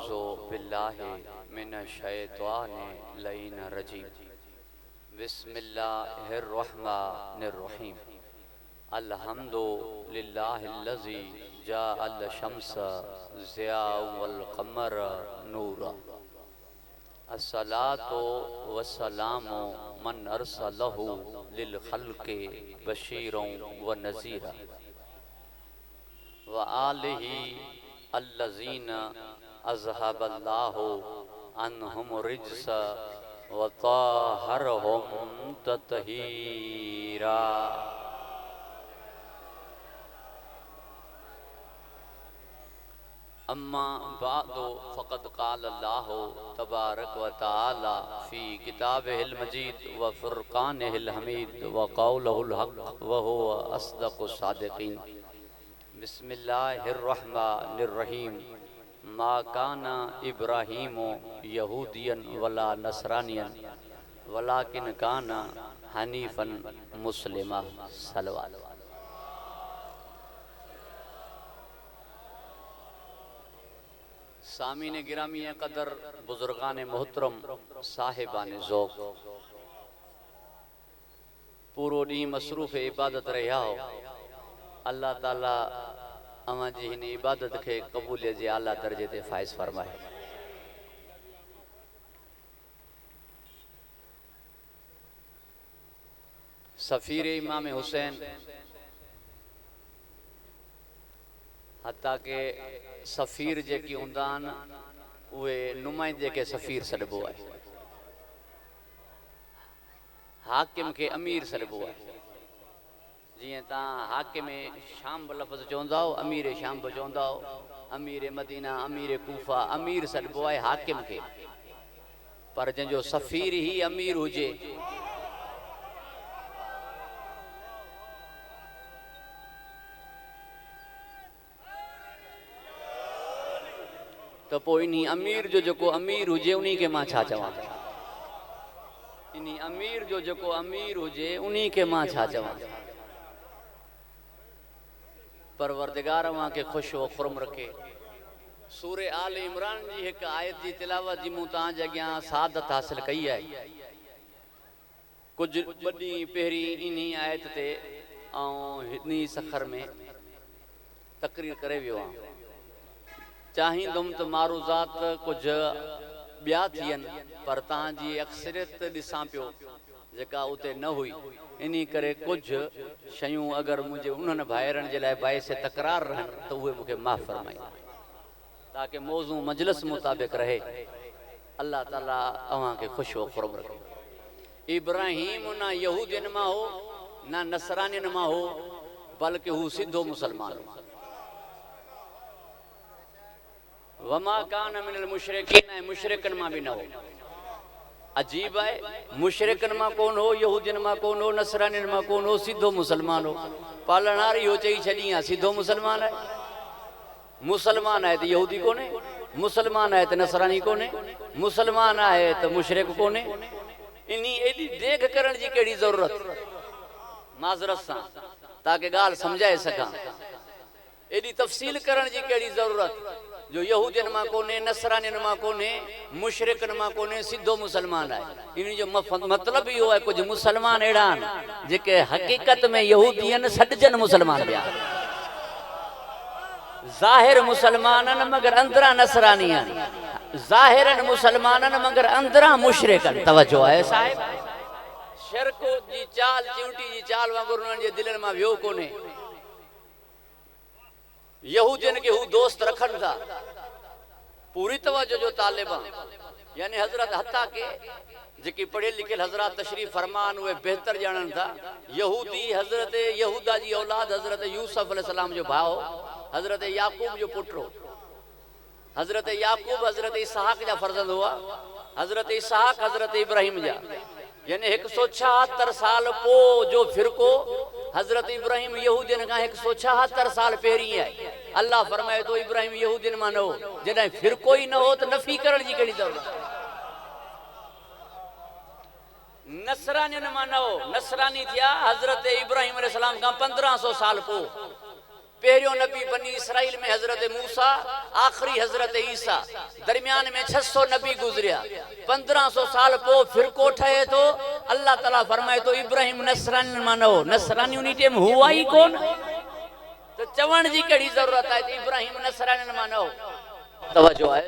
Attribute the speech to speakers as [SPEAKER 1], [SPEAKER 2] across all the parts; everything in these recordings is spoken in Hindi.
[SPEAKER 1] औज़ु बिल्लाहि मिनश्शैतानिर रजीम। बिस्मिल्लाहिर्रहमानिर्रहीम। अल्हम्दुलिल्लाहिल्लज़ी जअल शम्स ज़ियाअ वल क़मर नूरा। अस्सलातु वस्सलामु मन अरसलहु लिल खल्क़ि बशीरन व नज़ीरा व आलिहि अल्लज़ीना अज़हबल्लाहु अन्हुम रिज्स व ताहरहुम तत्हीरा। अम्मा बादो फ़क़द क़ाल अल्लाहु तबारक व तआला फ़ी किताबिहिल मजीद व फ़ुरक़ानिहिल हमीद व क़ौलुहुल हक़ व हुवा अस्दक़ुस सादिक़ीन। बिस्मिल्लाहिर्रहमानिर्रहीम। मा काना इब्राहीमु यहूदियन वला नसरानियन वलाकिन काना हनीफ़न मुस्लिमा। सलवात। सामीन गिरामी कदर, बुजुर्गान मोहतरम, साहिबान ज़ौक़, पूरो ॾींहुं मसरूफ़ इबादत रहिया हो। अल्लाह ताला अवां जी हिन इबादत खे क़बूलियत जे आला दर्जे ते फ़ाइज़ फ़रमाए। सफ़ीर इमाम हुसैन हता के सफ़ीर जेकी हूंदा आहिनि उहे नुमाइंदे खे सफ़ीर सॾिबो आहे, हाकिम खे अमीर सॾिबो आहे। जीअं तव्हां हाकिम शाम लफ़्ज़ चवंदा हो, अमीर शाम बि चवंदा हो, अमीर मदीना, अमीर कूफा, अमीर सॾिबो आहे हाकिम खे। पर जंहिंजो सफ़ीर ही अमीर हुजे त पोइ इन अमीर जो जेको अमीर हुजे उन्ही खे मां छा चवां? इन अमीर जो जेको अमीर हुजे उन्ही खे मां छा चवां? परवरदिगार मां खे ख़ुशि व खुरम रखे। सूरे आल इमरान जी हिकु आयत जी तिलावत जी मूं तव्हांजे अॻियां सादत हासिल कई आहे। कुझु ॿ ॾींहं पहिरीं इन आयत ते ऐं इन सख़र में तक़रीर करे वियो आहियां। चाहींदुमि त मारूज़ात कुझु ॿिया थियनि, पर तव्हांजी अक्सरियत ॾिसां पियो जेका उते न हुई। इन करे कुझु शयूं अगरि मुंहिंजे उन्हनि भाइरनि जे लाइ बाइस तकरार रहनि त उहे मूंखे माफ़ फ़रमाईंदा, ताकि मौज़ू मजलिस मुताबिक़ रहे। अल्लाह ताला अव्हांखे ख़ुशि व खुरम रखे। इब्राहीम न यहूदियन मां हो न नसरानियन मां हो, बल्कि हू सिधो मुसलमान हो। वमा कान मिनल मुशरिकीन, मुशरिकन मां भी न हो। अजीब है, मुशरिकन मां कोन हो, यहूदियन मां कोन हो, नसरानियन मां कोन हो, सीधो मुसलमान हो। पालनारी हो चई छॾी आहे सीधो मुसलमान है। मुसलमान है तो यहूदी कोने, मुसलमान है तो नसरानी कोने, मुसलमान है तो मुशरिक कोने। इन एडी देख करण जी केड़ी जरूरत? माज़रत सां ताकि गाल समझाए सका। एडी तफसील करण जी केड़ी जरूरत? जो यहूदियन मां कोने, नसरानियन मां कोने, मुशरिकन मां कोने, सीधो मुसलमान है। इन जो मतलब इहो है कुछ मुसलमान अहिड़ा आहिनि जेके हकीकत में यहूदियन सॾजन मुसलमान ॿिया, ज़ाहिर मुसलमान मगर अंदरा नसरानी आहिनि, ज़ाहिरन मुसलमान मगर अंदरा मुशरिकन। तवज्जो आहे साहिब? शिरक जी चाल, चिवटी जी चाल वांगुरु उन्हनि जे दिलनि मां वियो कोने। यहूदियन के हू दोस्त रखन था, पूरी तवज्जो जो तालिबान यानी हजरत हत्ता के जेकी पढ़े लिखियल हजरत तशरीफ फरमान उहे बेहतर ॼाणन था। यहूदी हजरत यहूदा जी औलाद हजरत यूसुफ अलैहिस्सलाम जो भाउ, हजरत याकूब जो पुटो। हजरत याकूब हजरत इसहाक जा फर्जंद हुआ, हजरत इसहाक हजरत इब्राहिम जा। यानी 176 साल पो जो फिरको हजरत इब्राहिम यहूदियन का 176 साल पहिरीं है। अल्लाह फरमाए तो इब्राहिम यहूदियन मां न हो। जॾहिं फिरको ही न हो तो नफी करण जी कहिड़ी जरूरत? नसरानियन मां न हो, नसरानी थिया हजरत इब्राहिम अलैहिस्सलाम का 1500 साल पो। पहिरियों नबी बनी इसराइल में हजरत मूसा, आखिरी हजरत ईसा, दरमियान में 600 नबी गुजरिया। 1500 साल पो फिरको ठहे तो अल्लाह ताला फरमाए तो इब्राहिम नसरानी मानो, नसरानी उन टाइम हुआ ही कोन, तो चवण जी कड़ी जरूरत है इब्राहिम नसरानी मानो। तवज्जो है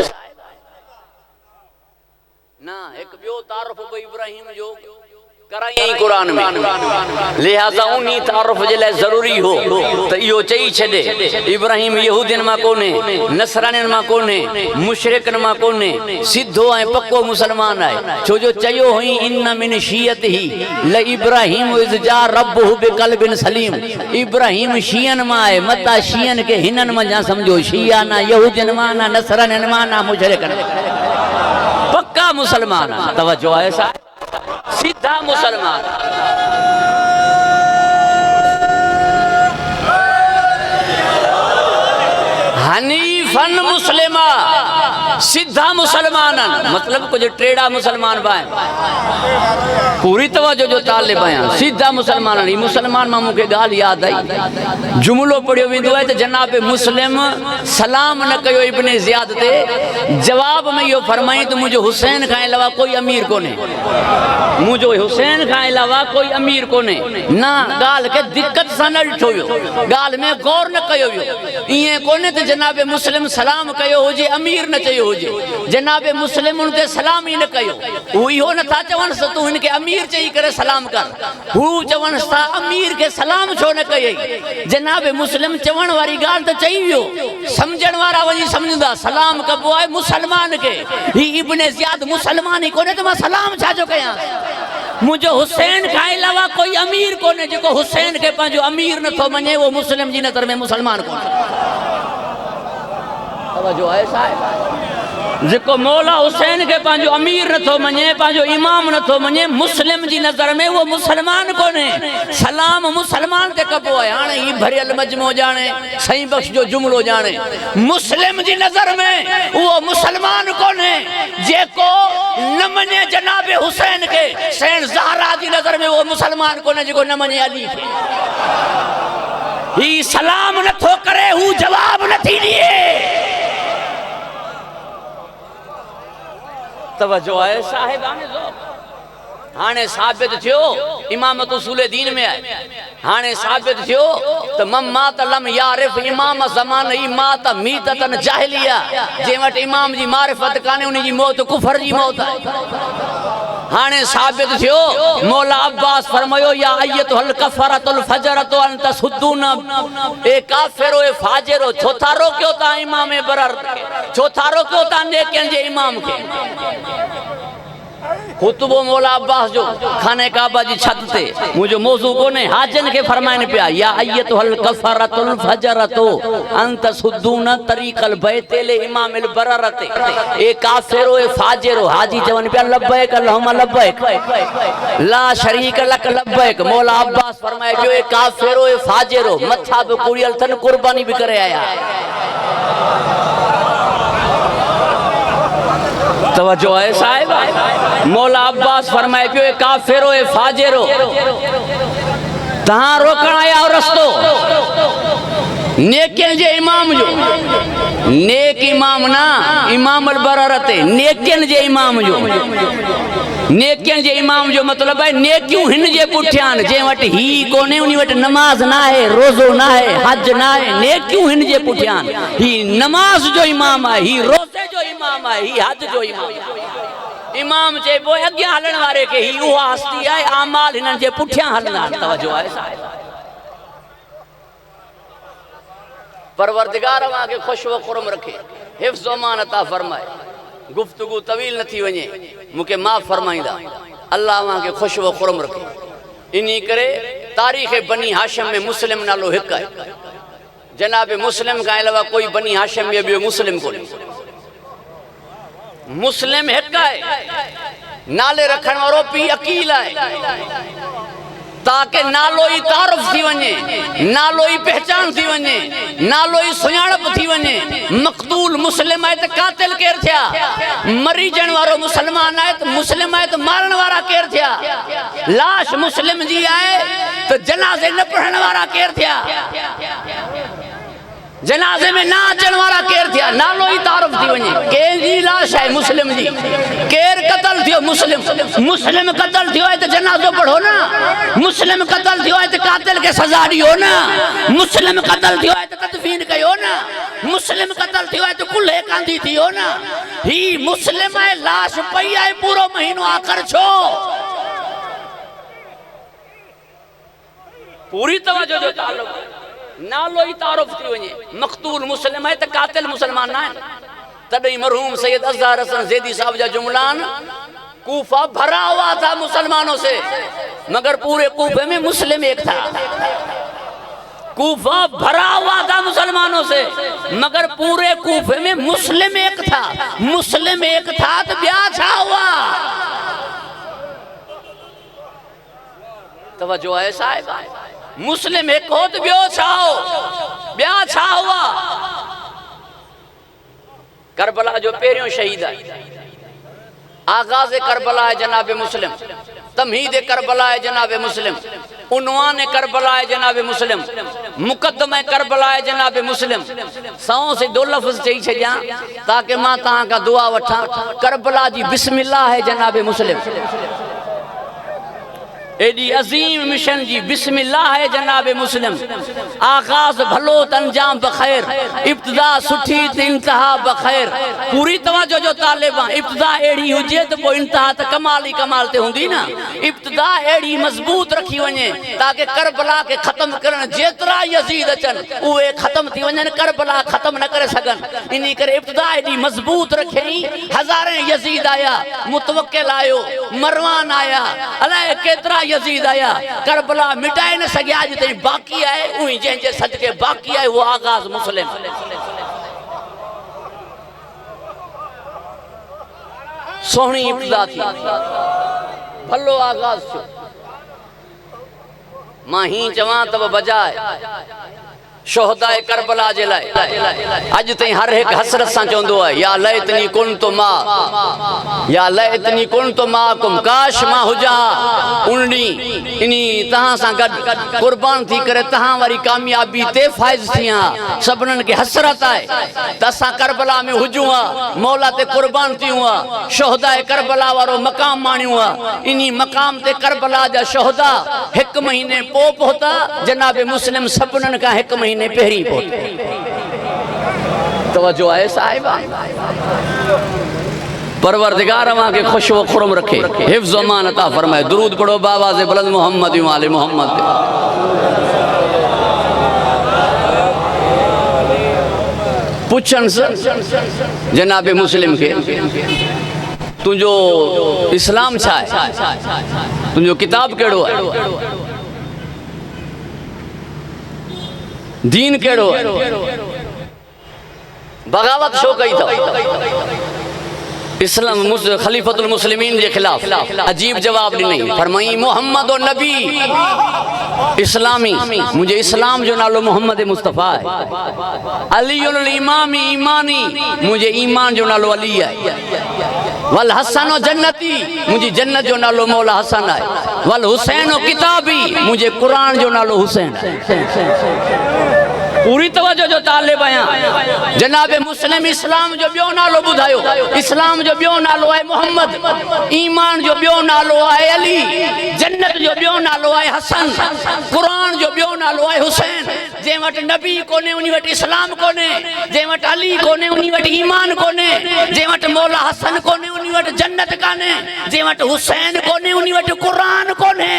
[SPEAKER 1] ना, एक बियो तारुफ इब्राहिम जो कराई कुरान में, लिहाजा उन्हीं तारुफ जे लाइ ज़रूरी हो तो इहो चई छॾे इब्राहिम यहूदियन मां कोन्हे, नसरानियन मां कोन्हे, मुशरिकन मां कोन्हे, सिद्धो ऐं पक्को मुसलमान आहे। छो जो चयो हुई इन्न मिन शियतिही ल इब्राहिम इज़ जा रब्बुहु बिक़ल्बिन सलीम। इब्राहिम शियन मां आहे, मता शियन के हिनन मां जा समझो, शिया ना यहूदियन मां ना नसरानियन मां ना मुशरिकन, पक्का मुसलमान। तवज्जो है सा, सीधा मुसलमान। हनीफन मुस्लिमा, सीधा मुसलमान, मतलब कुछ टेढ़ा मुसलमान बाय पूरी तवज्जो जो तालिब आया, सीधा मुसलमान। मुसलमान मां मूंखे ॻाल्हि यादि आई, जुमिलो पढ़ियो वेंदो आहे त जनाब मुस्लिम सलाम न कयो इब्ने ज़ियाद ते, जवाब में इहो फरमाई त मुंहिंजो हुसैन खां अलावा कोई अमीर कोन्हे, मुंहिंजो हुसैन खां अलावा कोई अमीर कोन्हे। न ॻाल्हि खे दिक़त सां न ॾिठो वियो, ॻाल्हि में गौर न कयो वियो। ईअं कोन्हे त जनाब मुस्लिम सलाम कयो हुजे अमीर न चयो हुजे, जनाब मुस्लिम उन ते सलाम ई न कयो। हू इहो नथा चवनि त तूं हिन खे अमीर चई करे सलाम कर, हू चवनि था अमीर खे सलाम छो न कयई। जनाब मुस्लिम चवण वारी ॻाल्हि त चई वियो, सम्झण वारा वञी सम्झंदा सलाम कबो आहे मुसलमान खे। ही इब्ने ज़ियाद मुसलमान ई कोन्हे त मां सलाम छा जो कयां। मुंहिंजो हुसैन खां अलावा कोई अमीर कोन्हे, जेको हुसैन खे पंहिंजो अमीर नथो मञे उहो मुस्लिम जी नज़र में मुसलमान कोन्हे। तवज्जो है साहिब, जेको मौला हुसैन के पंहिंजो अमीर नथो मञे, पंहिंजो इमाम नथो मञे, मुस्लिम जी नज़र में वो मुसलमान कोन्हे। सलाम मुसलमान ते कबो आहे। हाणे ही भरियल मजमो जाने, साईं बख्श जो जुमलो जाने, मुस्लिम जी नज़र में वो मुसलमान कोन्हे जेको न मञे जनाब हुसैन के। सैन ज़हरा जी नज़र में वो मुसलमान कोन्हे जेको न मञे अली के। ही सलाम नथो करे, हू जवाब नथी ॾिए। तवज्जो है साहिबान जो, हाणे साबित थियो इमामत उसूल दीन में आहे। हाणे साबित थियो त मम्मात लम यारिफ इमाम ज़मान ई मात मीततन जाहिलिया, जे वटि इमाम जी मारिफत काने उन जी मौत कुफर जी मौत आहे। हाणे साबित थियो मौला अब्बास फरमायो या अय्यतुल कफरतुल फजरतु अंत सुद्दून, ए काफिरो ए फाजिरो, छो था रोकियो ता इमाम बरर, छो था रोकियो ता नेकियन जे इमाम के। खुतबो मौला अब्बास जो खाने काबा जी छत ते, मुझो मौजू कोने, हाजन के फरमाइन पिया या अय्यतुल कफरतुल फजरतु अंत सुद्दून तरीकल बैतल इमामिल बररते, ए काफिरो ए फाजिरो। हाजी चवन पिया लब्बैक अल्लाहुम्मा लब्बैक ला शरीक लक लब्बैक। मौला अब्बास फरमाए पियो ए काफिरो ए फाजिरो, मथा पे कुड़ियल तन कुर्बानी भी करे आया। तवज्जो है साहिब, मौला अब्बास फरमाए पियो काफिरो ए फाजिरो, तहां रोकण आया हो रस्तो नेकियन जे इमाम जो। नेक इमाम ना इमाम अल बररते, नेकियन जे इमाम जो। नेकियन जे इमाम जो मतलब है नेकियूं हिन जे पुठियान, जे वटि ही कोने उनी वटि नमाज ना है, रोज़ो ना है, हज ना है, नेकियूं हिन जे पुठियान। ही नमाज जो इमाम है, ही रोज़े जो इमाम है, ही हज जो इमाम है। इमाम जे वो अग्या हलन वारे के ही उहा हस्ती है, आमाल हिनन जे पुठियां हलना। तवज्जो है साहिब, परवरदिगार अवां के खुश व खुरम रखे, हिफ्ज़ अमान अता फरमाए। गुफ्तगू तवील न थी वने, मुके माफ़ फरमाइंदा। अल्लाह अवां के खुश व खुरम रखे। इन्ही करे तारीख़ बनी हाशिम में मुस्लिम नालो हिक है। जनाब मुस्लिम का अलावा कोई बनी हाशिम में बियो मुस्लिम को मुस्लिम हिक है। नाले रखण वारो पी अकील है, ताकि नालो ही तारुफ थी वने, नालो ही पहचान थी वने, नालो ही सुञाणप थी वने। मक़तूल मुस्लिम है तो कातिल केर थिया, मरी जण वारो मुसलमान है तो मुस्लिम है तो मारण वारा केर थिया, लाश मुस्लिम जी है तो जनाज़े न पढ़ण वारा केर थिया। जनाज़े में ना अचण वारा केर थिया, नालो ई तारुफ थी वने, केजी लाश है मुस्लिम जी, केर कत्ल थियो मुस्लिम, मुस्लिम कत्ल थियो है तो जनाज़ो पढ़ो ना, मुस्लिम कत्ल थियो है तो कातिल के सजा दियो ना, मुस्लिम कत्ल थियो है तो तदफीन कयो ना, मुस्लिम कत्ल थियो है तो कुल्हे कांदी थियो ना। ही मुस्लिम है, लाश पई है पूरो महीनो आकर छो। पूरी तवज्जो जो ताल्लुक नालो ही तारुफ थी वने, मक़तूल मुस्लिम है तो कातिल मुसलमान ना है। तॾहिं मरहूम सैयद अज़हर हसन ज़ैदी साहब जा जुमलान, कूफा भरा हुआ था मुसलमानों से मगर पूरे कूफे में मुस्लिम एक था। कूफा भरा हुआ था मुसलमानों से मगर पूरे कूफे में मुस्लिम एक था। मुस्लिम एक था तो ब्याह छा हुआ। तवज्जो है साहिब, मुस्लिम एक हो तो ब्याह छाओ, ब्याह छा हुआ। करबला जो पेरियों शहीद है, आगाज करबला है जनाब मुस्लिम, तमहीद करबला है जनाब मुस्लिम, उन्वान करबला है जनाब मुस्लिम, मुकदमा करबला है जनाब मुस्लिम। सौ से दो लफ्ज चई छजा ताकि मां तहां का दुआ वठा। करबला जी बिस्मिल्लाह है जनाब मुस्लिम, एडी अजीम मिशन जी बिस्मिल्लाह है जनाब मुस्लिम। आगाज भलो तंजाम बखैर, इब्तिदा सुठी त इंतहा बखैर। पूरी तवज्जो जो तालिबां, इब्तिदा एड़ी हुजे तो पोइ इंतहा त कमाल ही कमाल ते हुंदी ना। इब्तिदा एड़ी मजबूत रखी वने ताकि करबला के खत्म करण जेतरा यजीद अचन उहे खत्म थी वने, करबला खत्म न करे सगन। इनी करे इब्तिदा एड़ी मजबूत रखई। हजारे यजीद आया, मुतवक्किल आयो, मरवान आया, अलाए केतरा यजीद आया, करबला मिटाए न सघिया अॼु ताईं बाक़ी आहे। उही जंहिंजे सदके बाक़ी आहे वो आगाज मुस्लिम। सोहणी इब्तिदा थी, भलो आगाज थियो। मां ही चवां तब बजाए शोहदाए करबला जे लाइ अॼु ताईं हर हिकु हसरत सां चवंदो आहे, या लैतनी कुन्तु मां, या लैतनी कुन्तु माकुम, काश मां हुजा उन ॾींहुं इनी तहां सां गॾु कुर्बान थी करे तहां वारी कामयाबी ते फ़ाइज़ थियां। सभिनीनि खे हसरत आहे त असां करबला में हुजूं हा, मौला ते कुर्बान थियूं हा, शोहदाए करबला वारो मक़ाम माणियूं हा। इनी मक़ाम ते करबला जा शोहदा हिकु महीने पोइ पहुता। जनाब मुस्लिम सभिनीनि खां हिकु महीने पहरी पहुते। तवज्जो है साहिबा। परवरदिगार मां के खुश व खुरम रखे, हिफ्ज़ व अमान अता फरमाए। दुरूद पढ़ो बावाज़े बुलंद मोहम्मद व आले मोहम्मद। पुछन जनाब मुस्लिम के तुझो इस्लाम छा है, तुझो किताब केड़ो है, दीन केड़ो है, बगावत शो कई था इस्लाम खलीफतुल मुस्लिमीन के खिलाफ। अजीब जवाब नहीं फरमाई, मोहम्मद और नबी इस्लामी, मुझे इस्लाम जो नालो मोहम्मद मुस्तफ़ा है। अली उल इमामी ईमानी, मुझे ईमान जो नालो अली है। वल हसन जन्नती, मुझे जन्नत जो नालो मौला हसन है। वल हुसैन किताबी, मुझे कुरान जो नालो हुसैन है। पूरी तवज्जो जो तालिब आया। जनाब मुस्लिम इस्लाम जो बियो नालो बुधायो, इस्लाम जो बियो नालो है मोहम्मद, ईमान जो बियो नालो है अली, जन्नत जो बियो नालो है हसन, कुरान जो बियो नालो है हुसैन। जे वट नबी कोने उनी वट इस्लाम कोने, जे वट अली कोने उनी वट ईमान कोने, जे वट मौला हसन कोने उनी वट जन्नत काने, जे वट हुसैन कोने उनी वट कुरान कोने।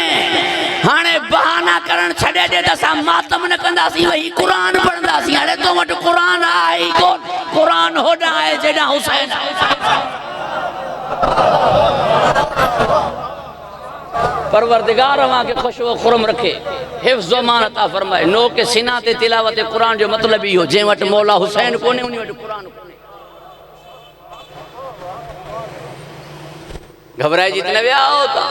[SPEAKER 1] हाने बहाना करण छड़े दे त असां मातम न कंदासीं, वही कुरान पढ़ंदासीं। हाणे तो वट कुरान आहे ई कोन, कुरान होॾा आहे जेॾा हुसैन आहे। परवरदिगार मां के खुश व खुरम रखे, हिफ्ज़ व अमान अता फरमाए। नो के सिना ते तिलावत कुरान जो मतलब ही हो, जे वट मौला हुसैन कोने उनी वट कुरान कोने। घबराए जित न विया हो ता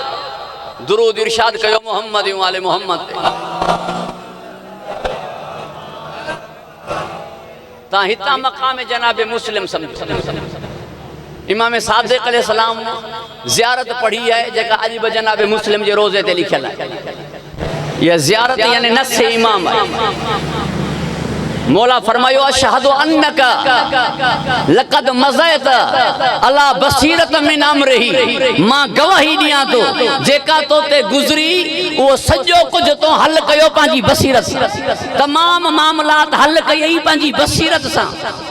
[SPEAKER 1] दुरूद इरशाद कयो मोहम्मद व आले मोहम्मद। ता हिता मकाम जनाब मुस्लिम समझो। इमाम सादिक अलैहिस्सलाम ज़ियारत पढ़ी है जेका अज ब जनाब मुस्लिम जे रोज़े ते लिखियल है। यह ज़ियारत यानी नस्से इमाम है। मौला फरमायो अशहदु अन्नका लक़द मज़यत अला बसीरत मिन अमरिही, मां गवाही दियां तो जेका तो ते गुज़री वो सॼो कुछ तो हल कयो पंहिंजी बसीरत सां, तमाम मामलात हल कयई पंहिंजी बसीरत सां।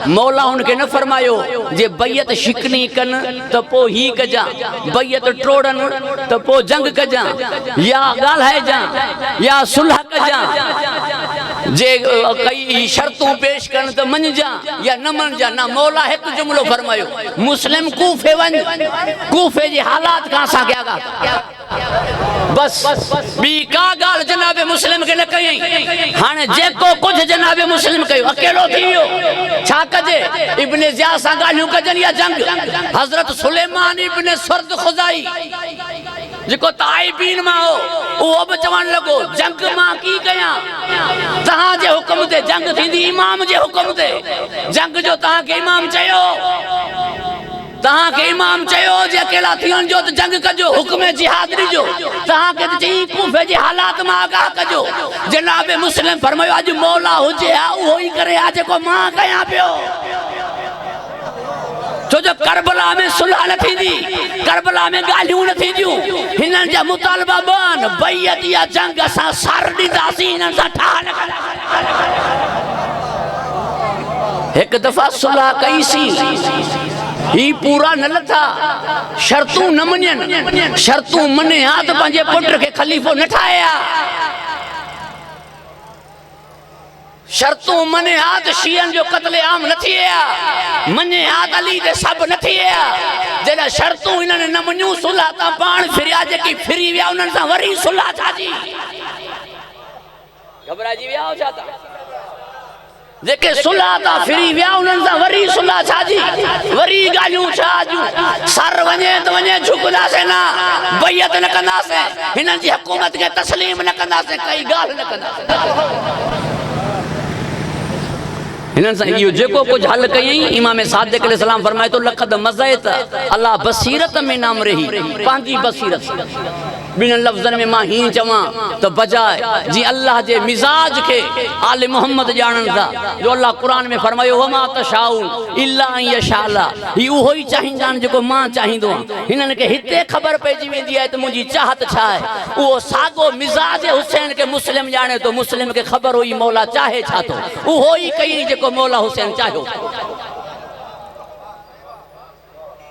[SPEAKER 1] मौला उनके न फरमायो जे बैयत शिकनी कन त पो ही कजा, बैयत ट्रोड़न त पो जंग कजा, या ॻाल्हाए जा या सुलह कजा, जे कई शर्तूं पेश करण त मन जा या न मन जा। ना, मौला एक जुमलो फरमायो, मुस्लिम कूफे वन, कूफे जी हालात का सा क्या बस बी का गाल जनाबे मुस्लिम के न कई। हाने जेको कुछ जनाबे मुस्लिम कयो अकेलो थी वियो, छा कजे? इब्ने ज़ियाद सां ॻाल्हियूं कजनि या जंग? हज़रत सुलेमान इब्ने सर्द खुज़ाई जेको ताइबीन मां हो उहो बि चवण लॻो जंग मां की कयां, तहां जे हुक्म ते जंग थींदी, इमाम जे हुक्म ते जंग जो तहां के इमाम चयो, तहां के इमाम चयो जे अकेला थियण जो त जंग कजो, हुक्म जिहाद ॾिजो। तहां के त चई कूफे जे हालात मां आगाह कजो। जनाबे मुस्लिम फरमायो अॼु मौला हुजे हा उहो ई करे हा जेको मां कयां पियो। छो जो करबला में सुलह न थींदी, करबला में ॻाल्हियूं न थींदियूं। हिननि जा मुतालबा बन बैयत या जंग असां सर ॾींदासीं, हिननि सां ठाह न हिकु दफ़ा सुलह कईसीं, ही पूरा न लथा, शर्तूं न मञनि, शर्तूं मने हा त पंहिंजे पुट खे खलीफ़ो न ठाहिया, शर्तूं मने हा त शियनि जो क़त्ले आम न थिया, मने हा त अली ते सभु न थिया। जॾहिं शर्तूं हिननि न मञियूं, सुलह तां पाण फिरिया, जेकी फिरी विया उन्हनि सां वरी सुलह छाजी? घबराइजी विया हो छा? जेके सुलह तां फिरी विया उन्हनि सां वरी सुलह छाजी? वरी ॻाल्हियूं छा जूं? सर वञे त वञे, झुकंदासीं न, बैयत न कंदासीं, हिननि जी हुकूमत खे तस्लीम न कंदासीं, काई ॻाल्हि न कंदासीं। हिननि सां इहो जेको कुझु हल कयई, इमाम सादिक अलैहिस्सलाम फरमाए तो लक़द मज़यत अला बसीरत मिन अमरिही, पंहिंजी बसीरत। ॿिनि लफ़्ज़नि में मां हीअं चवां त बजाए जी अल्लाह जे मिज़ाज खे आले मोहम्मद ॼाणनि था, जो अल्लाह क़ुरान में फरमायो वमा तशाऊन इल्ला अन यशा अल्लाह, ही उहो ई चाहींदा आहिनि जेको मां चाहींदो आहियां। हिननि खे हिते ख़बर पइजी वेंदी आहे त मुंहिंजी चाहत छा आहे। उहो साॻो मिज़ाज हुसैन खे मुस्लिम ॼाणे थो, मुस्लिम खे ख़बर हुई मौला चाहे छा थो, उहो ई कई जेको मौला हुसैन चाहियो।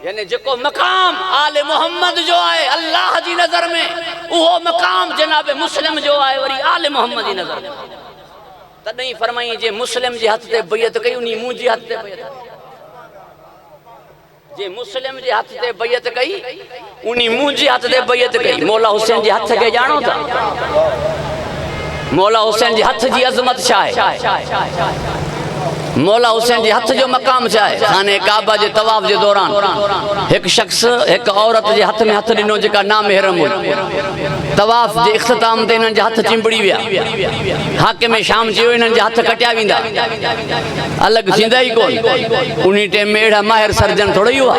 [SPEAKER 1] यानी जेको मकाम आले मोहम्मद जो आहे अल्लाह जी नज़र में, उहो मकाम जनाब मुस्लिम जो आहे वरी आले मोहम्मद जी नज़र में। तॾहिं फरमाई जे मुस्लिम जे हथ ते बैयत कई, उन्ही मुंहिंजे हथ ते बैयत, जे मुस्लिम जे हथ ते बैयत कई उन्ही मुंहिंजे हथ ते बैयत कई। मौला हुसैन जे हथ खे ॼाणो था? मौला हुसैन जे हथ जी अज़मत छा आहे? मौला हुसैन जे हथ जो मकाम छा आहे? खाने काबा जे तवाफ जे दौरान एक शख्स एक औरत जे हथ में हथ ॾिनो जेका नामहरम हुई। तवाफ जे इख्तिताम ते हिननि जा हथ चिंबड़ी विया। हाकिम शाम चयो हिननि जा हथ कटिया वेंदा, अलॻि थींदा ई कोन। उन्ही टाइम में अहिड़ा माहिर सर्जन थोरो ई हुआ।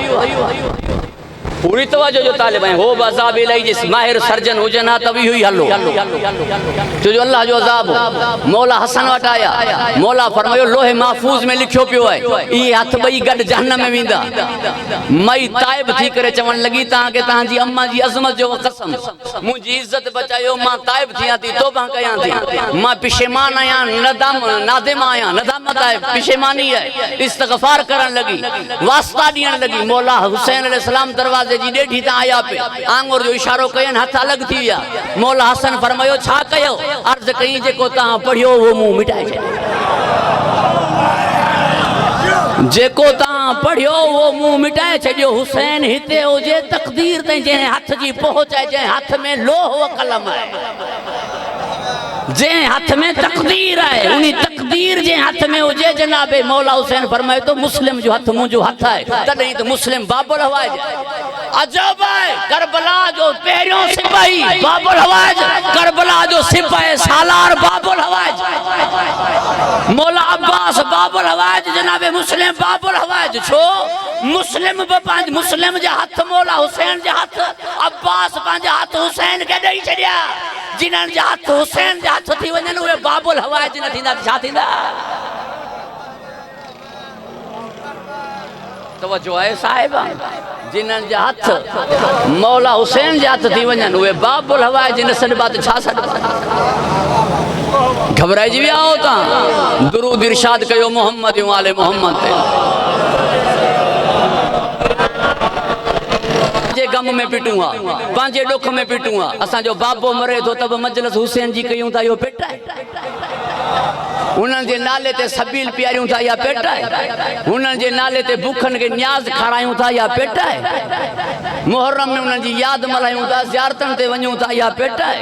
[SPEAKER 1] पूरी तवज्जो जो तालिब है, हो अज़ाब इलाही जिस माहिर सर्जन हुजन हा तभी हुई हलो, छो जो अल्लाह जो अज़ाब हो। मौला हसन वटि आया, मौला फरमायो लोहे महफूज़ में लिखियो पियो आहे इहे हथ ॿई गॾु जहन्नम में वेंदा। मई ताइब थी करे चवण लॻी तव्हांखे तव्हांजी अम्मा जी अज़मत जो कसम, मुंहिंजी इज़त बचायो, मां ताइब थियां थी, तौबा कयां थी, मां पिशेमान आहियां, नादिम आहियां, नदामत आहे, पिशेमानी आहे, इस्तग़फ़ार करण लॻी, वास्ता ॾियण लॻी। मौला हुसैन अलैहिस्सलाम दरवाज़े जी ॾेढी तां आया पे, आंगुर जो इशारो कयनि, हथ अलॻि थी विया। मौला हसन फरमायो छा कयो? अर्ज़ कई जेको तव्हां पढ़ियो उहो मुंहुं मिटाए छॾियो, जेको तव्हां पढ़ियो उहो मुंहुं मिटाए छॾियो। हुसैन हिते हुजे तक़दीर ताईं जंहिं हथ जी पहुच आहे, जंहिं हथ में लोह कलम आहे, जंहिं हथ में तक़दीर आहे, उन्ही तक़दीर जे हथ में हुजे। जनाबे मौला हुसैन फरमाए तो मुस्लिम जो हथ मुंहिंजो हथ आहे, तॾहिं त मुस्लिम बाबुल हवाइज। अजब आहे, करबला जो पहिरियों सिपाही बाबुल हवाइज, करबला जो सिपाही सालार बाबुल हवाइज, मौला अब्बास बाबुल हवाइज, जनाबे मुस्लिम बाबुल हवाइज। छो? मुस्लिम बि पंहिंजे मुस्लिम जा हथ मौला हुसैन जा हथ, अब्बास पंहिंजा हथ हुसैन खे ॾेई छॾिया। जिन्हनि जा हथ हुसैन जा हथ थी वञनि उहे बाबुल हवाइज न थींदा, छा थींदा? तवज्जो आहे साहिब जिन्हनि जा हथ मौला हुसैन जा हथ थी वञनि उहे बाबुल हवाए जी नसल बात छा सॾ घबराइजी विया हो तव्हां दुरूद इरशाद कयो मोहम्मद आले मोहम्मद ते गम में पिटूं हा पंहिंजे ॾुख में पिटूं हा असांजो बाबो मरे थो त बि मजलिस हुसैन जी कयूं था इहो पेट आहे उन्हनि जे नाले ते सबील पियारियूं था या पेट आहे उन्हनि जे नाले ते बुखनि खे न्याज़ खारायूं था या पेट आहे मुहर्रम में उन्हनि जी यादि मल्हायूं था ज़ियारतनि ते वञूं था या पेट आहे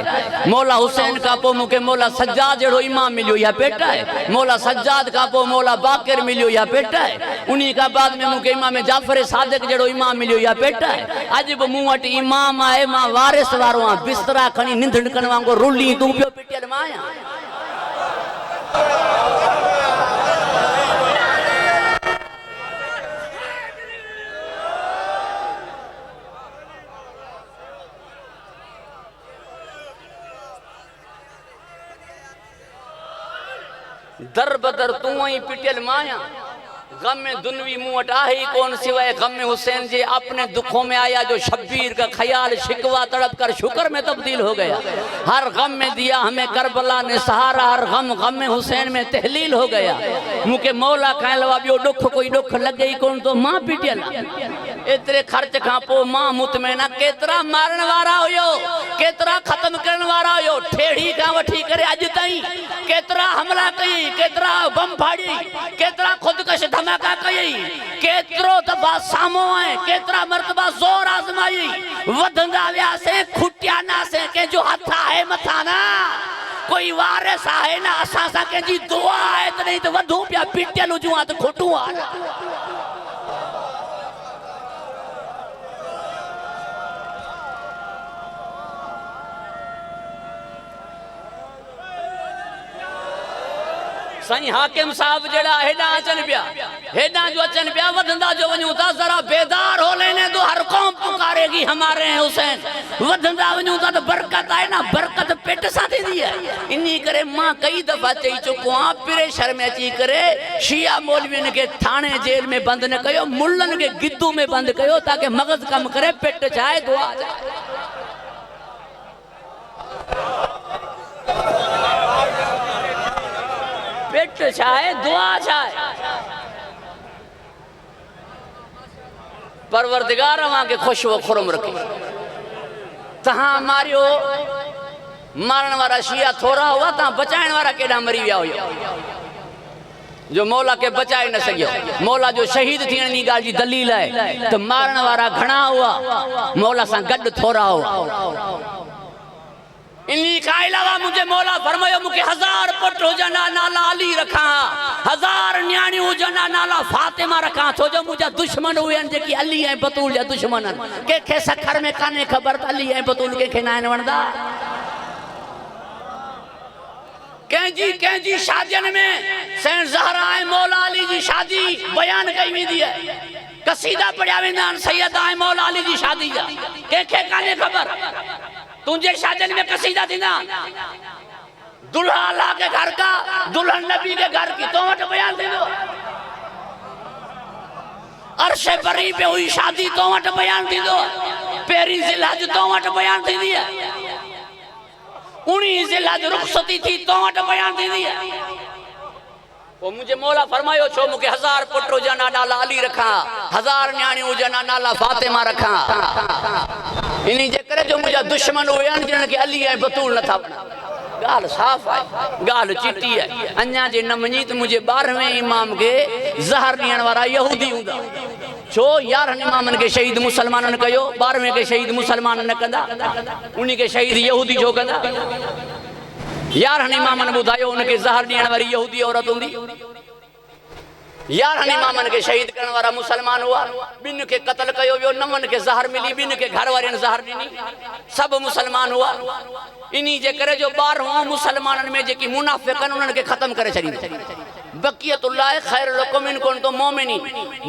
[SPEAKER 1] मौला हुसैन खां पोइ मूंखे मौला सज्जाद जहिड़ो इमाम मिलियो या पेट आहे मौला सज्जाद खां पोइ मौला बाक़िर मिलियो या पेट आहे उन खां बाद में मूंखे इमाम जाफ़र सादिक जहिड़ो इमाम मिलियो या पेट आहे अॼु बि मूं वटि इमाम आहे मां वारिस वारो आहियां बिस्तरा खणी निंढण करण वांगुरु रुली तूं पियो पिटियल मां आहियां दर बदर तू ही पिटियल माया गम में दुनवी मुंह वट आहे ही कौन सिवाय गम में हुसैन जे अपने दुखों में आया जो शब्बीर का ख्याल शिकवा तड़प कर शुक्र में तब्दील हो गया हर गम में दिया हमें करबला ने सहारा हर गम में हुसैन में तहलील हो गया मुके मौला कहण लवा बियो दुख कोई दुख लगे ही कौन तो मां पिटियल एतरे खर्च खां पो मां मुतमैना केतरा मारण वारा हुयो केतरा खत्म करण वारा हुयो ठेड़ी का वठी करे अज ताईं केतरा हमला कई केतरा बम फाड़ी केतरा खुदकश धमाका कई केतरो दफा सामो है केतरा मर्तबा जोर आजमाई वधंदा व्या से खुटिया ना से के जो हथ है मथा ना कोई वारिस है ना असा सा के जी दुआ है त नहीं तो वधू पिया पिटियल जुआ तो खोटू आ सही हाकिम साहब जड़ा हेडा अचन पिया हेडा जो अचन पिया वधंदा जो वणू ता जरा बेदार हो लेने दो हर कौम पुकारेगी हमारे हैं हुसैन वधंदा वणू ता तो बरकत है ना बरकत पेट सा थी है इन्ही करे मां कई दफा चई चुको आ प्रेशर में अची करे शिया मौलवियन के थाने जेल में बंद न कयो मुल्लन के गिद्दू में बंद कयो ताकि मगज कम करे पेट चाहे दुआ पेट चाहे दुआ चाहे परवरदिगार वहां के खुश व खुरम रखे तहां मारियो मारण वाला शिया थोड़ा हुआ ता बचाने वाला केड़ा मरी विया हुयो जो मौला के बचाए न सकियो मौला जो शहीद थियण नी गाल जी दलील है तो मारण वाला घणा हुआ मौला सा गड थोड़ा हुआ इन्हीं का अलावा मुझे मौला फरमायो मुके 1000 पुट हो जना नाला अली रखा 1000 न्याणी हो जना नाला फातिमा रखा छो जो मुझे दुश्मन हुए जे की अली है बतूल जा दुश्मन के खे सखर में काने खबर अली है बतूल के खे ना वणदा कंजी शादियन में सैन ज़हरा है मौला अली जी शादी बयान कई वेंदी है कसीदा पढ़िया वेंदा सैयदा है मौला अली जी शादी जा के खे काने खबर तुझे शादियन में कसीदा थी ना दुल्हा अल्लाह के घर का दुल्हन नबी के घर की तो वट बयान थी दो अर्श बरी पे हुई शादी तो वट बयान थी दो पेरी जिलहज तो वट बयान थी दी है उन्हीं जिलहज रुखसती थी तो वट बयान थी दी है वो मुझे मौला फरमायो छो मुके 1000 पुट जना नाला अली रखा 1000 न्याणी जना नाला फातिमा रखा इन्हीं जे करे जो मुझा दुश्मन हुए जिन के अली है बतूल न था गाल साफ है गाल चिट्टी है अन्या जे न मनी तो मुझे 12वें इमाम के जहर ॾियण वारा यहूदी हुंदा छो 11 इमामन के शहीद मुसलमानन कयो 12वें के शहीद मुसलमान न कंदा उन्हीं के शहीद यहूदी जो कंदा 11 इमामन बुधायो उनके जहर ॾियण वारी यहूदी औरत हुंदी 11 इमामन के शहीद करने वाला मुसलमान हुआ बिन के कत्ल कयो वियो 9 के जहर मिली बिन के घर वाले जहर ॾिनी सब मुसलमान हुआ इन्हीं जे करे जो 12 मुसलमानन में जेकी मुनाफिकन उन्हनि के खत्म करे छड़ी बकियतुल्लाह खैर लकुम इन कुन तो मोमिनी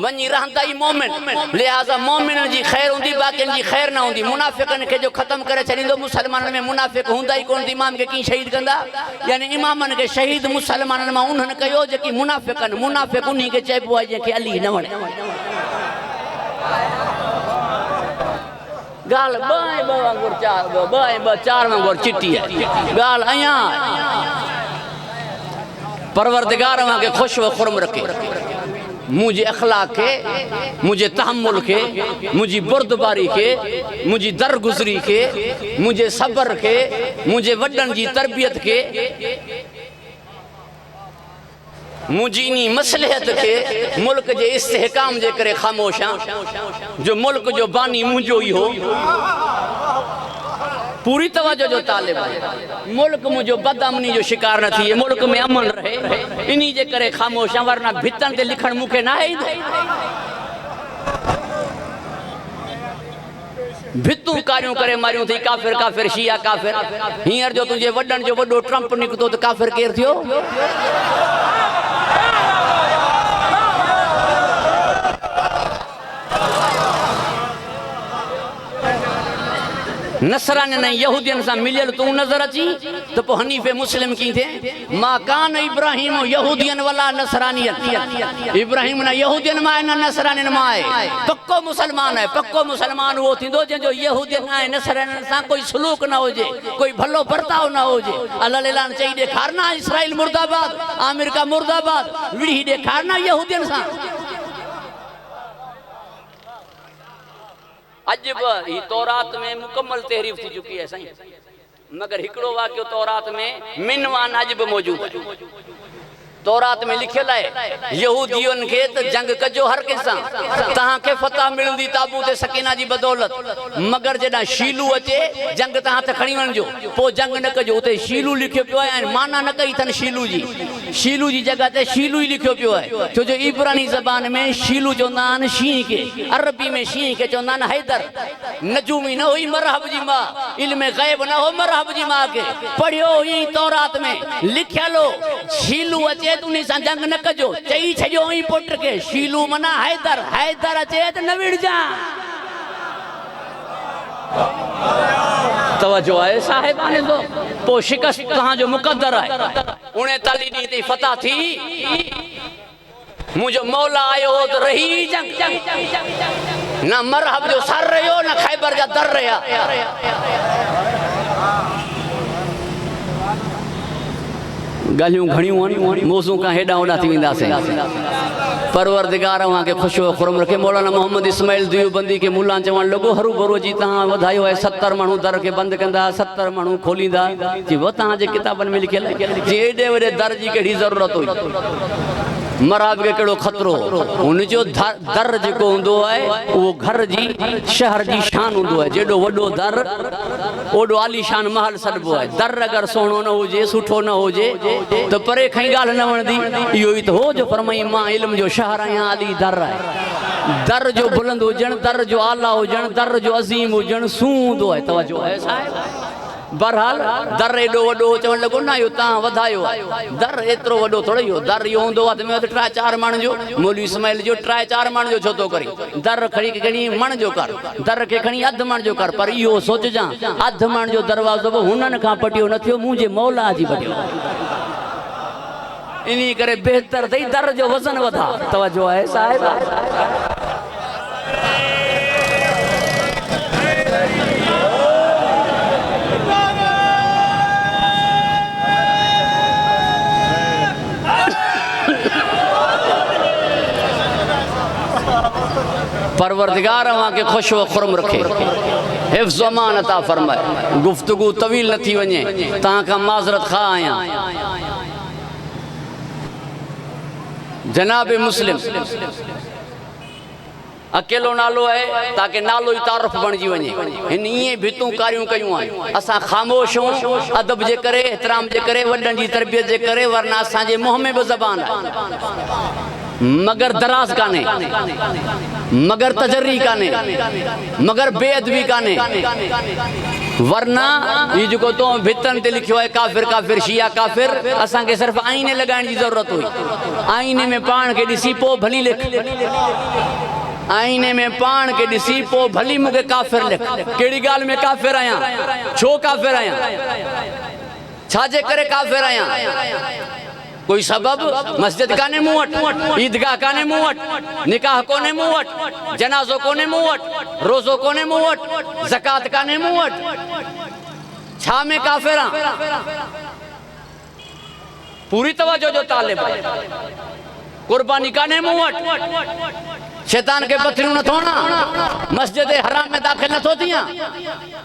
[SPEAKER 1] वनी रहंदा ही मोमिन लिहाजा मोमिन जी खैर हुंदी बाकिन जी खैर ना हुंदी मुनाफिकन के जो खत्म करे छड़ींदो मुसलमानन में मुनाफिक हुंदा ही कोन इमाम के की शहीद कंदा यानी इमामन के शहीद मुसलमानन में उन्हनि कयो जेकी मुनाफिक उन्हीं के चइबो आहे जेके अली न वणे गाल बाय वांगुर चार बाय चार वांगुर चिट्टी है गाल अया परवरदिगार के खुश व खुरम रखे मुझे अखलाक के मुझे तहम्मुल के मुझे बुर्दबारी के मुझे दरगुजरी के मुझे सब्र के मुझे वडन जी तरबियत के मुझी मसलहत के मुल्क जे इस्तेहकाम जे करे खामोश जो मुल्क जो बानी मुझो ही हो पूरी तवज्जो जो तालिब है मुल्क मुझो बदअमनी जो शिकार न थी मुल्क में अमन रहे इन्हीं जे करे खामोश वरना भितन ते लिखण मुखे ना है भितू कार्यों करे मारियों थी काफिर काफिर शिया काफिर हींअर जो तुझे वडन जो वडो ट्रंप निकतो तो काफिर केर थियो नसरान ने यहूदियन से मिलियल तू नजर अची तो पो हनीफे मुस्लिम की थे मां कान इब्राहिम यहूदियन वाला नसरानियन इब्राहिम ना यहूदियन मां ना नसरानियन मां है पक्को मुसलमान है पक्को मुसलमान वो थींदो जो यहूदियन आए नसरानियन सा कोई सलूक ना होजे कोई भलो बर्ताव ना होजे अल्लाह ऐलान चई ॾेखारना इसराइल मुर्दाबाद अमेरिका मुर्दाबाद विड़ी ॾेखारना यहूदियन सा अज भी तौरात में मुकम्मल तहरीफ थी चुकी है सही मगर हिकड़ो वाक्यो तौरात में मिनवान अज भी मौजूद है तौरात में लिखियल है यहूदियन के तो जंग कजो हर किसा तहां के फतह मिलंदी ताबूत सकीना जी बदौलत मगर जडा शीलू अचे जंग तहां ते खणी वणजो पो जंग न कजो उते शीलू लिखियो पियो है माना न कई थन शीलू जी जगह ते शीलू ही लिखियो पियो है छो जो इब्रानी जबान में शीलू चवंदा आहिनि शींह के अरबी में शींह के चवंदा आहिनि हैदर नजूमी न हुई मरहब जी मां इल्म गैब न हो मरहब जी मां के पढ़ियो ही तौरात में लिखियल हो शीलू अचे तुनी सा जंग न कजो चई छजो ही पुट के शीलू मना हैदर हैदर अचे त न विड़जा तवज्जो है साहिबाने दो पो शिकस्त कहां जो मुकद्दर है 39 दी ते फतह थी मुझो मौला आयो तो रही जंग ना मरहब जो सर रहो ना खैबर जा दर रहा गालियों घणियों मौजू का हेडा होडा थी वेंदासीं परवरदिगार वहां के खुश व खुरम रखे मौलाना मोहम्मद इस्माइल देवबंदी के मुल्ला चवण लगो हरू भरू जी तहां वधायो है 70 माण्हू दर के बंद कंदा 70 माण्हू खोलींदा जी वो तहां जे किताबन में लिखियल जी एडे वडे दर जी केड़ी जरूरत हुई मराब के केड़ो खतरो उन जो दर जो होंदो है वो घर जी शहर जी शान होंदो है जेडो वडो दर ओडो आलीशान महल सडबो है दर अगर सोनो न होजे सुठो न होजे तो परे खई गाल न वणदी इयो ही तो हो जो फरमाई मां इल्म जो शहर आया आली दर है दर जो बुलंद होजन दर जो आला होजन दर जो अजीम होजन सूंदो है तवज्जो है साहब बहरहाल दर एडो वडो चवण लगो ना यो ता वधायो दर एतरो वडो थोड़ी हो दर यो होंदो आ में 3-4 माण्हू जो मौलवी इस्माइल जो 3-4 माण्हू जो छो तो करी दर खड़ी खणी मण जो कर दर के खणी अध मण जो कर पर इहो सोच जा अध मण जो दरवाजो हुनन का पटियो न थियो मुझे मौला जी पटियो इनी करे बेहतर थई दर जो वजन वधा तवज्जो है साहिब परवरदिगार वहां के खुश व खुरम रखे हिफ्ज़ अमान अता फरमाए गुफ्तगू तवील न थी वने तहां का माजरत खा आया जनाब मुस्लिम अकेलो नालो है ताकि नालो ही तारुफ बणजी वने इन ये भितू कारियूं कयूं आहिनि असां खामोश हूं अदब जे करे एहतराम जे करे वडन जी तरबियत जे करे वरना असां जे मुंह में भी ज़बान है मगर दराज काने मगर तजर्री काने मगर बेअदबी काने वरना ये जो तो भितन ते लिखियो है काफिर काफिर शिया काफिर असां के सिर्फ आईने लगाइण जी जरूरत हुई आईने में पाण के दिसी पो भली लिख आईने में पाण के दिसी पो भली मुके काफिर लिख केड़ी गाल में काफिर आया छो काफिर आया छाजे करे काफिर आया कोई सबब मस्जिद काने मूं वटि, ईदगाह काने मूं वटि, निकाह कोने मूं वटि, जनाज़ो कोने मूं वटि, रोज़ो कोने मूं वटि, ज़कात काने मूं वटि। छा में काफ़िर आं? पूरी तवज्जो जो तालिब आहे। कुर्बानी काने मूं वटि, शैतान के पत्थरियूं न थोणा, मस्जिद हराम में दाखिल न थो थियां,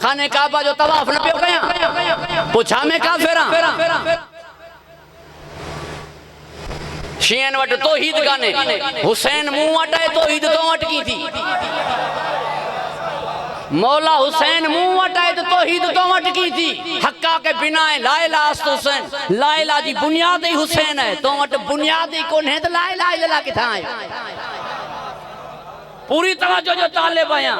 [SPEAKER 1] खाने काबा जो तवाफ न पियो कयां, पोइ छा में काफ़िर आं? शियन वटि तौहीद काने, हुसैन मूं वटि आहे, तौहीद तो वटि की थी। मौला हुसैन मुंह वटाए तो तौहीद तो वट की थी। हक्का के बिना ला इलाहा इल्लल्लाह हुसैन, ला इलाहा जी बुनियाद ही हुसैन है। तो वट बुनियाद ही कोन है तो ला इलाहा इल्लल्लाह किथां आयो? पूरी तवज्जो जो तालिब आया।